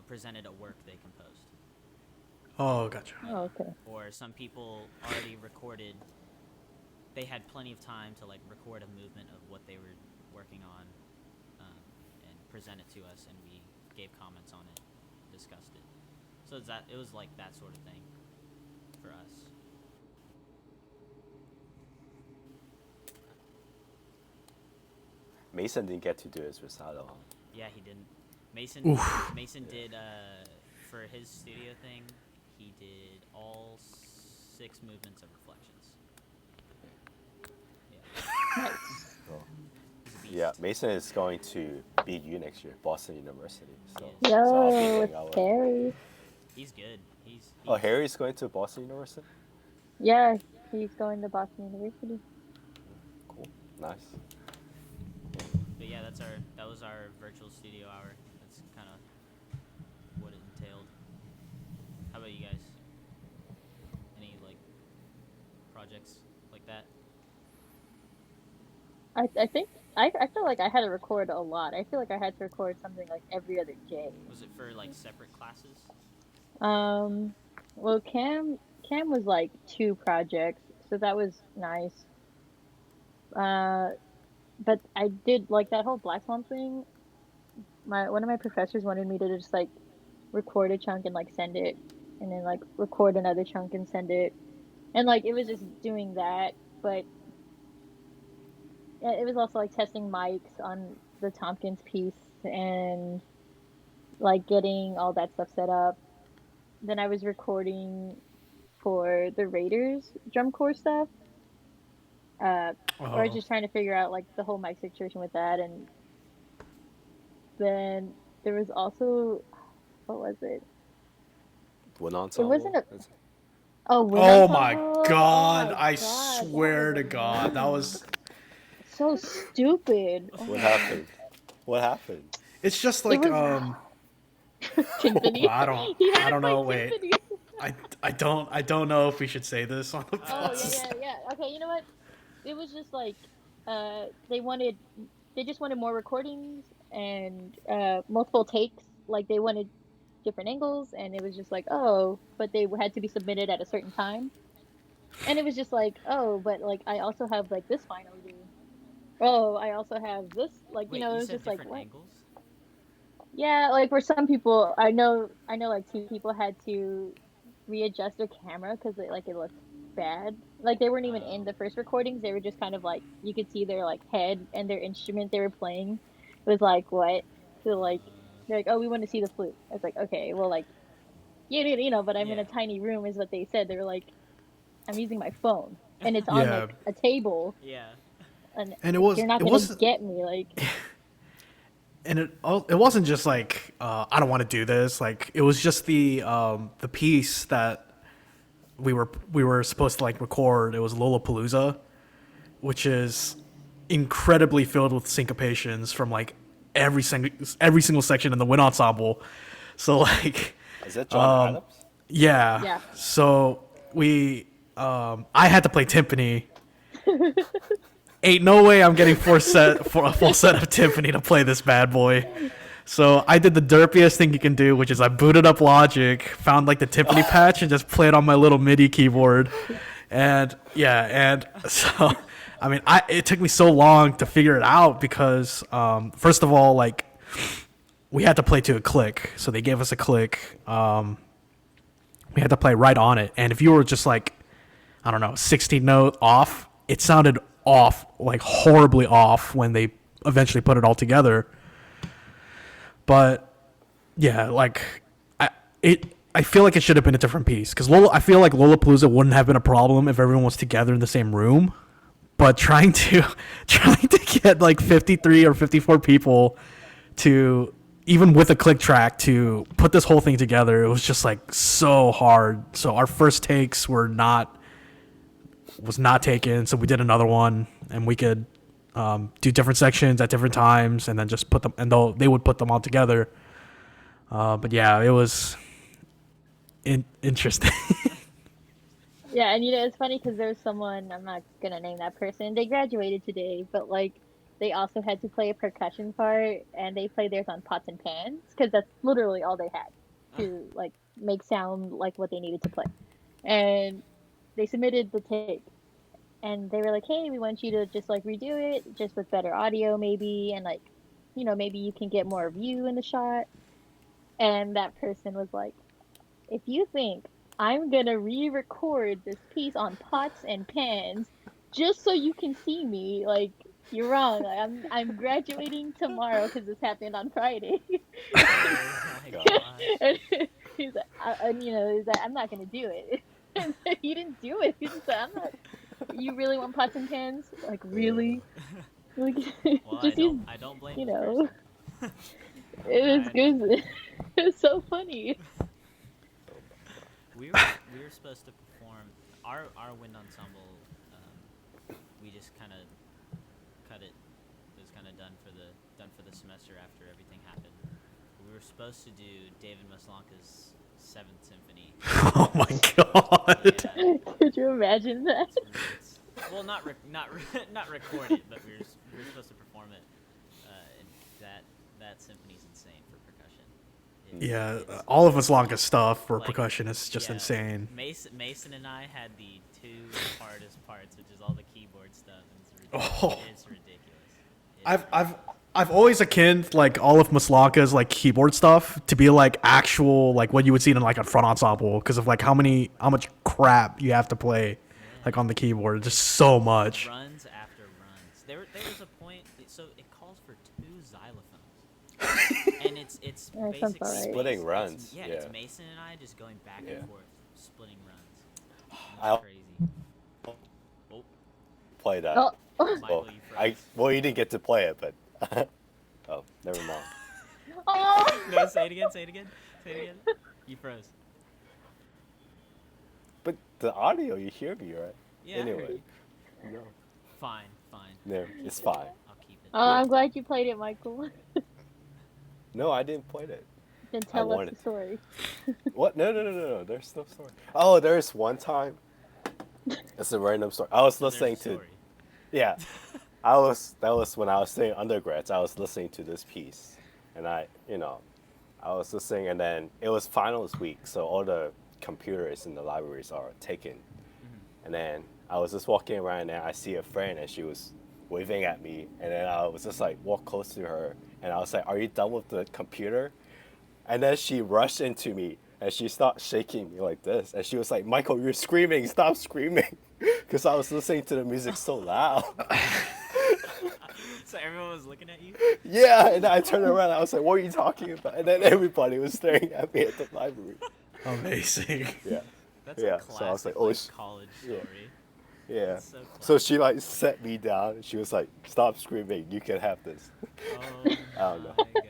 [SPEAKER 1] presented a work they composed.
[SPEAKER 4] oh, gotcha.
[SPEAKER 3] Oh, okay.
[SPEAKER 1] Or some people already recorded. They had plenty of time to like record a movement of what they were working on, and present it to us, and we gave comments on it, discussed it. So it was like that sort of thing for us.
[SPEAKER 2] Mason didn't get to do his recital.
[SPEAKER 1] Yeah, he didn't.
[SPEAKER 4] Oof.
[SPEAKER 1] Mason did for his studio thing. He did all 6 movements of reflections. Yeah.
[SPEAKER 3] Nice.
[SPEAKER 2] Oh.
[SPEAKER 1] He's a beast.
[SPEAKER 2] Yeah, Mason is going to BU next year, Boston University. So,
[SPEAKER 1] Yes.
[SPEAKER 2] so I'll be
[SPEAKER 3] Yo,
[SPEAKER 2] hanging
[SPEAKER 3] it's
[SPEAKER 2] out with.
[SPEAKER 3] Harry.
[SPEAKER 1] He's good. He's
[SPEAKER 2] Oh, Harry's going to Boston University.
[SPEAKER 3] Yeah, he's going to Boston University.
[SPEAKER 2] Cool. Nice.
[SPEAKER 1] But yeah, that was our virtual studio hour. That's kind of what it entailed. How about you guys? Any like projects like that?
[SPEAKER 3] I think I feel like I had to record a lot. I feel like I had to record something like every other day.
[SPEAKER 1] Was it for like separate classes?
[SPEAKER 3] Um, well, Cam was like two projects, so that was nice. Uh, but I did like that whole Black Swan thing. My one of my professors wanted me to just like record a chunk and like send it, and then like record another chunk and send it, and like it was just doing that. But it was also like testing mics on the Tompkins piece and like getting all that stuff set up. Then I was recording for the Raiders drum corps stuff, uh, or
[SPEAKER 4] Oh,
[SPEAKER 3] just trying to figure out like the whole mic situation with that. And then there was also, what was it?
[SPEAKER 2] Wind
[SPEAKER 3] It
[SPEAKER 2] ensemble.
[SPEAKER 3] wasn't a
[SPEAKER 2] Is it?
[SPEAKER 3] oh, wind
[SPEAKER 4] oh my
[SPEAKER 3] ensemble. Oh
[SPEAKER 4] God!
[SPEAKER 3] my
[SPEAKER 4] I
[SPEAKER 3] god, that was
[SPEAKER 4] swear to God, that
[SPEAKER 3] annoying.
[SPEAKER 4] was.
[SPEAKER 3] So stupid. Oh
[SPEAKER 2] What
[SPEAKER 3] my god.
[SPEAKER 2] happened? What happened?
[SPEAKER 4] It's just
[SPEAKER 3] It
[SPEAKER 4] like
[SPEAKER 3] was timpani.
[SPEAKER 4] I
[SPEAKER 3] He had to
[SPEAKER 4] don't
[SPEAKER 3] play
[SPEAKER 4] know. Wait,
[SPEAKER 3] timpani.
[SPEAKER 4] I don't know if we should say this on the
[SPEAKER 3] Oh yeah,
[SPEAKER 4] podcast.
[SPEAKER 3] yeah, yeah. Okay, you know what? It was just like they wanted they just wanted more recordings and multiple takes. Like they wanted different angles, and it was just like, oh, but they had to be submitted at a certain time. And it was just like, oh, but like I also have like this final to do. Oh, I also have this, like,
[SPEAKER 1] Wait,
[SPEAKER 3] it
[SPEAKER 1] you
[SPEAKER 3] was
[SPEAKER 1] said
[SPEAKER 3] just like,
[SPEAKER 1] different
[SPEAKER 3] what?
[SPEAKER 1] angles?
[SPEAKER 3] Yeah, like for some people, I know like two people had to readjust their camera because it looked bad. Like they weren't even in
[SPEAKER 1] Oh.
[SPEAKER 3] the first recordings. They were just kind of like you could see their like head and their instrument they were playing. It was like what? So like they're like, oh, we want to see the flute. I was like, okay, well like you know, but I'm in
[SPEAKER 1] Yeah.
[SPEAKER 3] a tiny room is what they said. They were like, I'm using my phone and it's on
[SPEAKER 4] Yeah,
[SPEAKER 3] like a table
[SPEAKER 1] Yeah.
[SPEAKER 3] and
[SPEAKER 4] and
[SPEAKER 3] you're not
[SPEAKER 4] it
[SPEAKER 3] gonna
[SPEAKER 4] was
[SPEAKER 3] get me like
[SPEAKER 4] and it wasn't just like I don't want to do this. Like it was just the piece that we were supposed to like record. It was Lollapalooza, which is incredibly filled with syncopations from like every single section in the wind ensemble. So like
[SPEAKER 2] Is that John Adams?
[SPEAKER 4] yeah,
[SPEAKER 3] yeah.
[SPEAKER 4] so we I had to play timpani. Ain't no way I'm getting for a full set of timpani to play this bad boy. So I did the derpiest thing you can do, which is I booted up Logic, found like the timpani patch, and just played on my little MIDI keyboard. And yeah, and so I mean, I it took me so long to figure it out because first of all, like we had to play to a click, so they gave us a click. We had to play right on it, and if you were just like I don't know 16 note off, it sounded off, like horribly off when they eventually put it all together. But yeah, like I feel like it should have been a different piece because I feel like Lollapalooza wouldn't have been a problem if everyone was together in the same room. But trying to get like 53 or 54 people to even with a click track to put this whole thing together, it was just like so hard. So our first takes was not taken. So we did another one, and we could do different sections at different times, and then just put them, and they would put them all together. But yeah, it was interesting.
[SPEAKER 3] Yeah, and it's funny because there's someone, I'm not gonna name that person. They graduated today, but like they also had to play a percussion part, and they played theirs on pots and pans because that's literally all they had to like make sound like what they needed to play. And they submitted the take, and they were like, "Hey, we want you to just like redo it, just with better audio, maybe, and like, maybe you can get more of you in the shot." And that person was like, if you think I'm gonna re-record this piece on pots and pans just so you can see me, like you're wrong. Like, I'm graduating tomorrow because this happened on Friday.
[SPEAKER 1] Oh my gosh.
[SPEAKER 3] And he's like, he's like, I'm not gonna do it. And he didn't do it. He just said, I'm not. You really want pots and pans? Like really? Like
[SPEAKER 1] Well,
[SPEAKER 3] just use,
[SPEAKER 1] I don't blame
[SPEAKER 3] you
[SPEAKER 1] this
[SPEAKER 3] know.
[SPEAKER 1] person.
[SPEAKER 3] It was
[SPEAKER 1] I
[SPEAKER 3] good. It was so funny.
[SPEAKER 1] we were supposed to perform. our wind ensemble, we just kind of cut it. It was kind of done for the semester after everything happened. We were supposed to do David Maslanka's Seventh Symphony.
[SPEAKER 4] Oh my god.
[SPEAKER 1] Yeah,
[SPEAKER 3] Could you imagine that?
[SPEAKER 1] well, not record it, but we were supposed to perform it. And that symphony's insane for percussion.
[SPEAKER 4] Yeah,
[SPEAKER 1] It's
[SPEAKER 4] all of Maslanka's stuff for
[SPEAKER 1] like,
[SPEAKER 4] percussion is just
[SPEAKER 1] yeah,
[SPEAKER 4] insane.
[SPEAKER 1] Mason and I had the two hardest parts, which is all the keyboard stuff. And
[SPEAKER 4] Oh.
[SPEAKER 1] it's ridiculous.
[SPEAKER 4] I've always akin like all of Maslanka's like keyboard stuff to be like actual like what you would see in like a front ensemble because of like how much crap you have to play like on the keyboard. Just so much.
[SPEAKER 1] Runs after runs. There was a point. So it calls for two xylophones, and it's
[SPEAKER 3] Yeah, sounds
[SPEAKER 1] basically
[SPEAKER 3] about right.
[SPEAKER 2] Splitting runs,
[SPEAKER 1] Yeah,
[SPEAKER 2] yeah.
[SPEAKER 1] it's Mason and I just going back
[SPEAKER 2] Yeah.
[SPEAKER 1] and forth, splitting runs.
[SPEAKER 2] I'll-
[SPEAKER 1] It's crazy. Oh,
[SPEAKER 2] Play that.
[SPEAKER 3] Oh,
[SPEAKER 1] Michael,
[SPEAKER 2] Well,
[SPEAKER 1] you froze.
[SPEAKER 2] you didn't get to play it, but oh, never mind.
[SPEAKER 3] oh.
[SPEAKER 1] No, say it again. Say it again. Say it again. You froze.
[SPEAKER 2] But the audio, you hear me, right?
[SPEAKER 1] Yeah. I heard
[SPEAKER 2] Anyway,
[SPEAKER 1] you.
[SPEAKER 2] no,
[SPEAKER 1] Fine.
[SPEAKER 2] no, it's fine.
[SPEAKER 1] I'll keep it.
[SPEAKER 3] I'm glad you played it, Michael.
[SPEAKER 2] No, I didn't play it.
[SPEAKER 3] Then tell us
[SPEAKER 2] wanted
[SPEAKER 3] the
[SPEAKER 2] to.
[SPEAKER 3] story.
[SPEAKER 2] What? No. There's no story. Oh, there's one time. It's a random story. I was
[SPEAKER 1] So there's
[SPEAKER 2] listening
[SPEAKER 1] a
[SPEAKER 2] to.
[SPEAKER 1] story.
[SPEAKER 2] Yeah, that was when I was studying undergrads. I was listening to this piece, and I was listening, and then it was finals week, so all the computers in the libraries are taken, and then I was just walking around, and I see a friend, and she was waving at me, and then I was just like walk close to her, and I was like, "Are you done with the computer?" And then she rushed into me, and she started shaking me like this, and she was like, "Michael, you're screaming! Stop screaming!" Because I was listening to the music so loud.
[SPEAKER 1] So everyone was looking at you.
[SPEAKER 2] Yeah, and I turned around. I was like, "What are you talking about?" And then everybody was staring at me at the library.
[SPEAKER 4] Amazing.
[SPEAKER 2] Yeah,
[SPEAKER 1] That's
[SPEAKER 2] Yeah,
[SPEAKER 1] a
[SPEAKER 2] so
[SPEAKER 1] classic
[SPEAKER 2] I was like, oh,
[SPEAKER 1] college
[SPEAKER 2] yeah.
[SPEAKER 1] story.
[SPEAKER 2] yeah.
[SPEAKER 1] That's so
[SPEAKER 2] So she like set me down. And she was like, "Stop screaming! You can have this."
[SPEAKER 1] Oh
[SPEAKER 2] I don't know.
[SPEAKER 1] my gosh.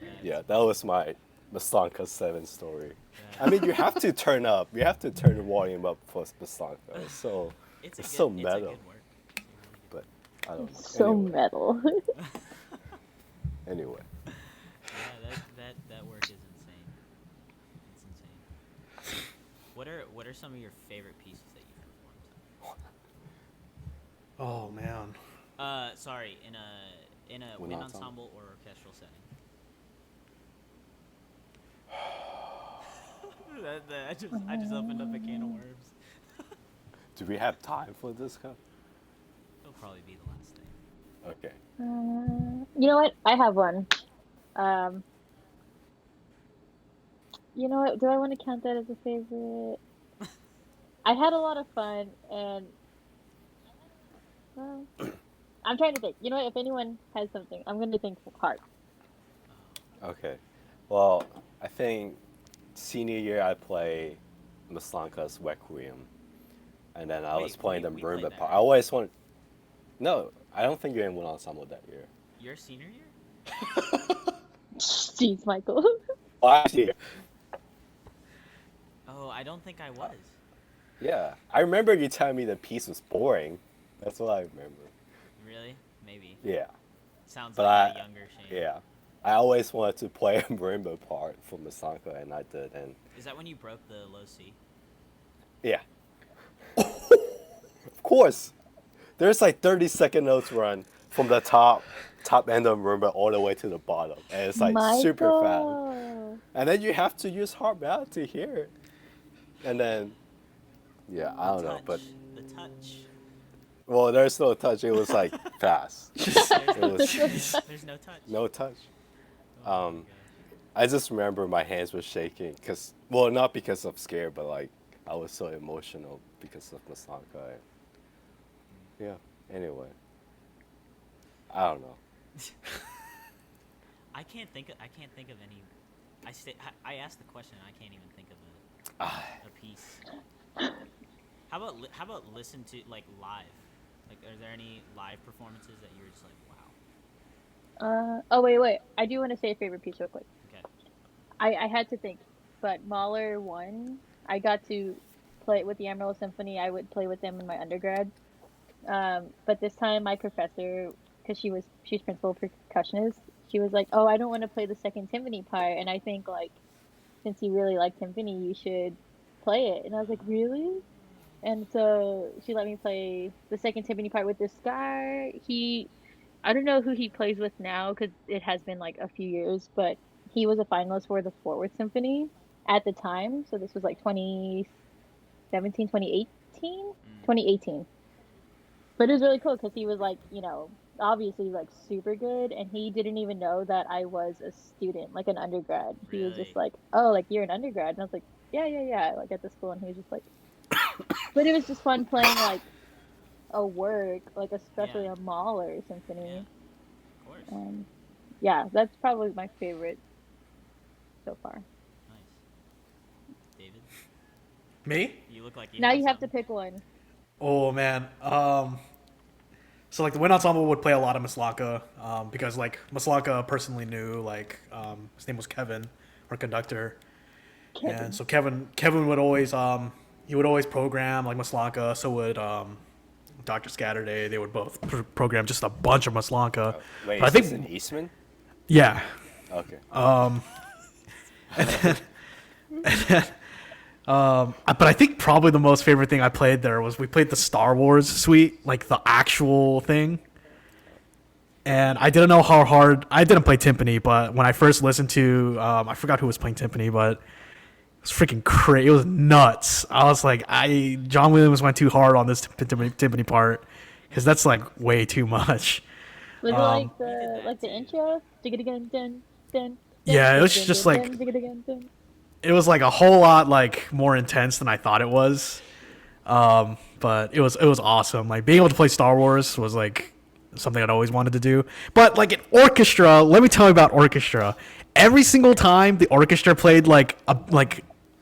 [SPEAKER 1] That's
[SPEAKER 2] Yeah, that was my Maslanka 7 story. I mean, you have to turn up. You have to turn the volume up for Maslanka. So
[SPEAKER 1] It's
[SPEAKER 2] it's
[SPEAKER 1] a
[SPEAKER 2] so
[SPEAKER 1] good,
[SPEAKER 2] metal.
[SPEAKER 1] It's a good work. It's a really good
[SPEAKER 2] But I don't know.
[SPEAKER 3] So
[SPEAKER 2] Anyway,
[SPEAKER 3] metal.
[SPEAKER 2] anyway.
[SPEAKER 1] Yeah, that work is insane. It's insane. What are some of your favorite pieces that you've performed?
[SPEAKER 4] Oh man.
[SPEAKER 1] Sorry, in a
[SPEAKER 2] Wind
[SPEAKER 1] wind
[SPEAKER 2] ensemble?
[SPEAKER 1] ensemble or orchestral setting. I just opened up a can of worms.
[SPEAKER 2] Do we have time for this?
[SPEAKER 1] It'll probably be the last thing.
[SPEAKER 2] Okay.
[SPEAKER 3] You know what? I have one. You know what? Do I want to count that as a favorite? I had a lot of fun, and well, I'm trying to think. You know what? If anyone has something, I'm going to think hard.
[SPEAKER 2] Okay. Well, I think senior year I play Maslanka's Requiem, and then I was
[SPEAKER 1] Wait,
[SPEAKER 2] playing the
[SPEAKER 1] we played
[SPEAKER 2] marimba
[SPEAKER 1] that,
[SPEAKER 2] part.
[SPEAKER 1] right?
[SPEAKER 2] I always want. No, I don't think you're in one ensemble that year.
[SPEAKER 1] Your senior year?
[SPEAKER 3] Jeez, Michael.
[SPEAKER 2] Last year.
[SPEAKER 1] Oh, I don't think I was.
[SPEAKER 2] Yeah, I remember you telling me the piece was boring. That's what I remember.
[SPEAKER 1] Really? Maybe.
[SPEAKER 2] Yeah,
[SPEAKER 1] Sounds
[SPEAKER 2] but
[SPEAKER 1] like a
[SPEAKER 2] I-
[SPEAKER 1] younger Shane.
[SPEAKER 2] yeah. I always wanted to play a marimba part for Maslanka, and I did. And
[SPEAKER 1] Is that when you broke the low C?
[SPEAKER 2] yeah, of course. There's like 30-second notes run from the top end of marimba all the way to the bottom, and it's like super fast.
[SPEAKER 3] Michael.
[SPEAKER 2] And then you have to use hard mouth to hear it. And then, yeah, I don't know, but
[SPEAKER 1] The touch.
[SPEAKER 2] well, there's no touch. It was like fast.
[SPEAKER 1] There's, no,
[SPEAKER 2] was-
[SPEAKER 1] there's no touch.
[SPEAKER 2] No touch.
[SPEAKER 1] Oh my
[SPEAKER 2] um,
[SPEAKER 1] gosh.
[SPEAKER 2] I just remember my hands were shaking because, well, not because of scare, but like I was so emotional because of Maslanka. Yeah. Anyway, I don't know.
[SPEAKER 1] I can't think of any. I asked the question and I can't even think of
[SPEAKER 2] Ah,
[SPEAKER 1] a piece. How about listen to like live? Like, are there any live performances that you're just like, wow?
[SPEAKER 3] Oh, wait. I do want to say a favorite piece real quick.
[SPEAKER 1] Okay.
[SPEAKER 3] I had to think, but Mahler 1, I got to play with the Amarillo Symphony. I would play with them in my undergrad. But this time my professor, because she's principal percussionist, she was like, "Oh, I don't want to play the second timpani part, and I think like since you really like timpani, you should play it." And I was like, "Really?" And so she let me play the second timpani part with this guy. I don't know who he plays with now because it has been like a few years, but he was a finalist for the Fourth Symphony at the time. So this was like 2017, 2018,
[SPEAKER 1] Mm,
[SPEAKER 3] 2018. But it was really cool because he was like, obviously like super good, and he didn't even know that I was a student, like an undergrad. He was just
[SPEAKER 1] really?
[SPEAKER 3] like, "Oh, like you're an undergrad," and I was like, "Yeah, yeah, yeah," like at the school, and he was just like, but it was just fun playing like a work, like
[SPEAKER 1] Yeah,
[SPEAKER 3] especially a Mahler
[SPEAKER 1] yeah,
[SPEAKER 3] symphony.
[SPEAKER 1] of course.
[SPEAKER 3] And yeah, that's probably my favorite so far.
[SPEAKER 1] Nice. David,
[SPEAKER 4] Me?
[SPEAKER 1] you look like you
[SPEAKER 3] Now
[SPEAKER 1] have
[SPEAKER 3] you have to
[SPEAKER 1] some.
[SPEAKER 3] pick one.
[SPEAKER 4] Oh man. So like the wind ensemble would play a lot of Maslaka, because like Maslaka personally knew like his name was Kevin, our conductor, and
[SPEAKER 3] Kevin.
[SPEAKER 4] so Kevin would always he would always program like Maslaka. So would Dr. Scatterday. They would both program just a bunch of Maslaka.
[SPEAKER 2] Oh, wait,
[SPEAKER 4] But I
[SPEAKER 2] is this in
[SPEAKER 4] think
[SPEAKER 2] Eastman?
[SPEAKER 4] yeah.
[SPEAKER 2] Okay.
[SPEAKER 4] But I think probably the most favorite thing I played there was we played the Star Wars suite, like the actual thing. And I didn't know how hard. I didn't play timpani, but when I first listened to, I forgot who was playing timpani, but it was freaking crazy. It was nuts. I was like, John Williams went too hard on this timpani part because that's like way too much.
[SPEAKER 3] Was it like
[SPEAKER 1] He did
[SPEAKER 3] the
[SPEAKER 1] that too.
[SPEAKER 3] intro? Digga-digga-dun, dun, dun, dun,
[SPEAKER 4] Yeah, it was just
[SPEAKER 3] digga-dun-dun,
[SPEAKER 4] like
[SPEAKER 3] dun, digga-digga-dun, dun.
[SPEAKER 4] it was like a whole lot like more intense than I thought it was. But it was awesome. Like being able to play Star Wars was like something I'd always wanted to do. But like an orchestra, let me tell you about orchestra. Every single time the orchestra played like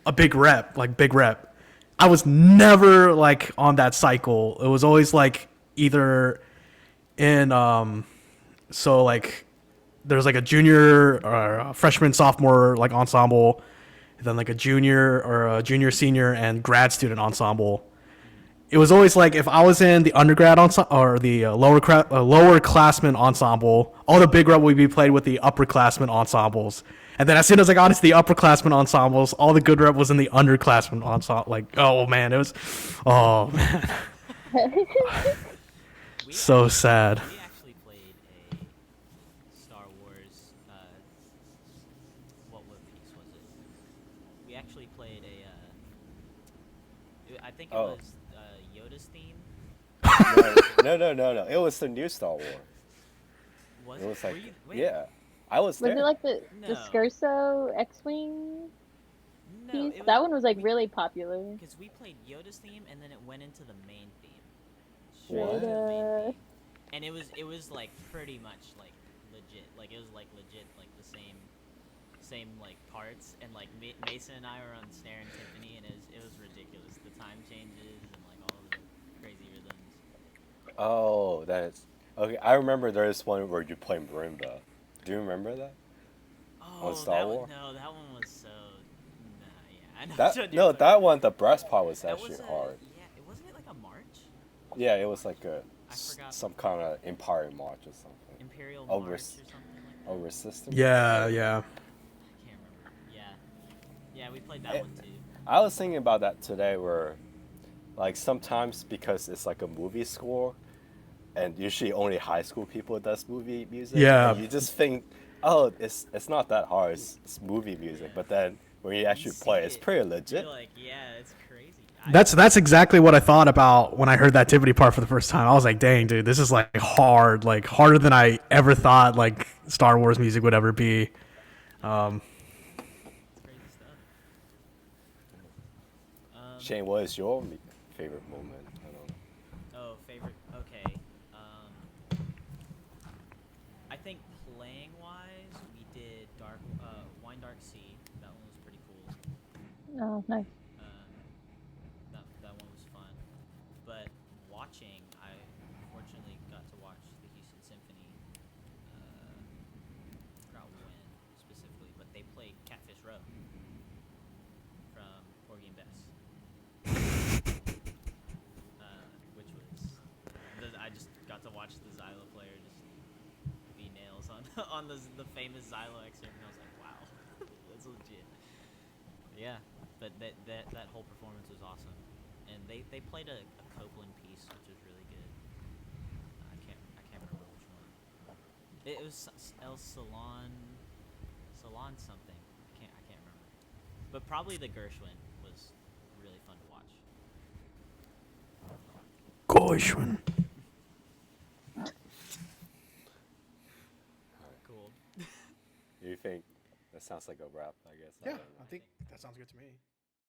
[SPEAKER 4] a big rep, like big rep, I was never like on that cycle. It was always like either in so like there's like a junior or a freshman sophomore like ensemble, and then like a junior or a junior senior and grad student ensemble.
[SPEAKER 1] Mm.
[SPEAKER 4] It was always like if I was in the undergrad ensemble or the lower classmen ensemble, all the big rep would be played with the upperclassmen ensembles. And then as soon as I got into the upperclassmen ensembles, all the good rep was in the underclassmen ensemble. Like, oh man, oh man,
[SPEAKER 1] We
[SPEAKER 4] so
[SPEAKER 1] actually
[SPEAKER 4] sad.
[SPEAKER 1] we actually played a Star Wars. What piece was it? We actually played a. I think it
[SPEAKER 2] Oh,
[SPEAKER 1] was Yoda's theme.
[SPEAKER 2] no, no. It was the new Star Wars.
[SPEAKER 1] Was
[SPEAKER 2] It
[SPEAKER 1] it?
[SPEAKER 2] was like,
[SPEAKER 1] Were you? Wait.
[SPEAKER 2] yeah, I was
[SPEAKER 3] Was it
[SPEAKER 2] there.
[SPEAKER 3] like the
[SPEAKER 1] No.
[SPEAKER 3] Scherzo X-Wing
[SPEAKER 1] No.
[SPEAKER 3] piece?
[SPEAKER 1] It was.
[SPEAKER 3] That one was like
[SPEAKER 1] We
[SPEAKER 3] really popular.
[SPEAKER 1] Because we played Yoda's theme and then it went into the main theme. Straight
[SPEAKER 2] What?
[SPEAKER 1] into the main
[SPEAKER 3] Yoda.
[SPEAKER 1] theme. And it was like pretty much like legit. Like it was like legit like the same like parts, and like Mason and I were on snare and timpani, and it was ridiculous. The time changes and like all of the crazy rhythms.
[SPEAKER 2] Oh, that's okay. I remember there is one where you play marimba. Do you remember that on
[SPEAKER 1] Oh,
[SPEAKER 2] Star Wars?
[SPEAKER 1] that one was so nah. Yeah, I know which
[SPEAKER 2] That
[SPEAKER 1] one you're
[SPEAKER 2] no,
[SPEAKER 1] talking
[SPEAKER 2] that
[SPEAKER 1] about.
[SPEAKER 2] one, the breast part was
[SPEAKER 1] That
[SPEAKER 2] actually
[SPEAKER 1] was
[SPEAKER 2] hard.
[SPEAKER 1] it wasn't it like a march?
[SPEAKER 2] Yeah, it was like
[SPEAKER 1] I forgot
[SPEAKER 2] some kind of Empire March or something.
[SPEAKER 1] Imperial
[SPEAKER 2] Over
[SPEAKER 1] March or something like that.
[SPEAKER 2] over system.
[SPEAKER 4] Yeah, yeah.
[SPEAKER 1] I can't remember. Yeah, yeah, we played that
[SPEAKER 2] Eh,
[SPEAKER 1] one too.
[SPEAKER 2] I was thinking about that today, where like sometimes because it's like a movie score, and usually only high school people does movie music,
[SPEAKER 4] Yeah.
[SPEAKER 2] and you just think, oh, it's not that hard. It's movie music,
[SPEAKER 1] Yeah.
[SPEAKER 2] but then when you
[SPEAKER 1] You
[SPEAKER 2] actually
[SPEAKER 1] see
[SPEAKER 2] play, it's
[SPEAKER 1] it,
[SPEAKER 2] pretty
[SPEAKER 1] you're
[SPEAKER 2] legit.
[SPEAKER 1] like, yeah, it's crazy.
[SPEAKER 4] That's exactly what I thought about when I heard that Tiffany part for the first time. I was like, dang, dude, this is like hard, like harder than I ever thought like Star Wars music would ever be.
[SPEAKER 1] Yeah,
[SPEAKER 4] Um,
[SPEAKER 1] it's crazy stuff.
[SPEAKER 2] Shane, what is your favorite moment? I don't know.
[SPEAKER 1] Oh, favorite. Okay. I think playing wise, we did Wine Dark Sea. That one was pretty cool.
[SPEAKER 3] Oh, nice.
[SPEAKER 1] Um, that one was fun. But watching, I unfortunately got to watch the Houston Symphony. Forgot when specifically, but they played Catfish Row from Porgy and Bess. on the famous Xylo excerpt, and I was like, wow, that's legit. Yeah, but that whole performance was awesome, and they played a Copeland piece, which was really good. I can't remember which one. It was El Salon something. I can't remember. But probably the Gershwin was really fun to watch.
[SPEAKER 4] Gershwin.
[SPEAKER 1] Cool.
[SPEAKER 2] You think that sounds like a wrap? I guess. I
[SPEAKER 4] Yeah,
[SPEAKER 2] don't know.
[SPEAKER 4] I think that sounds good to me.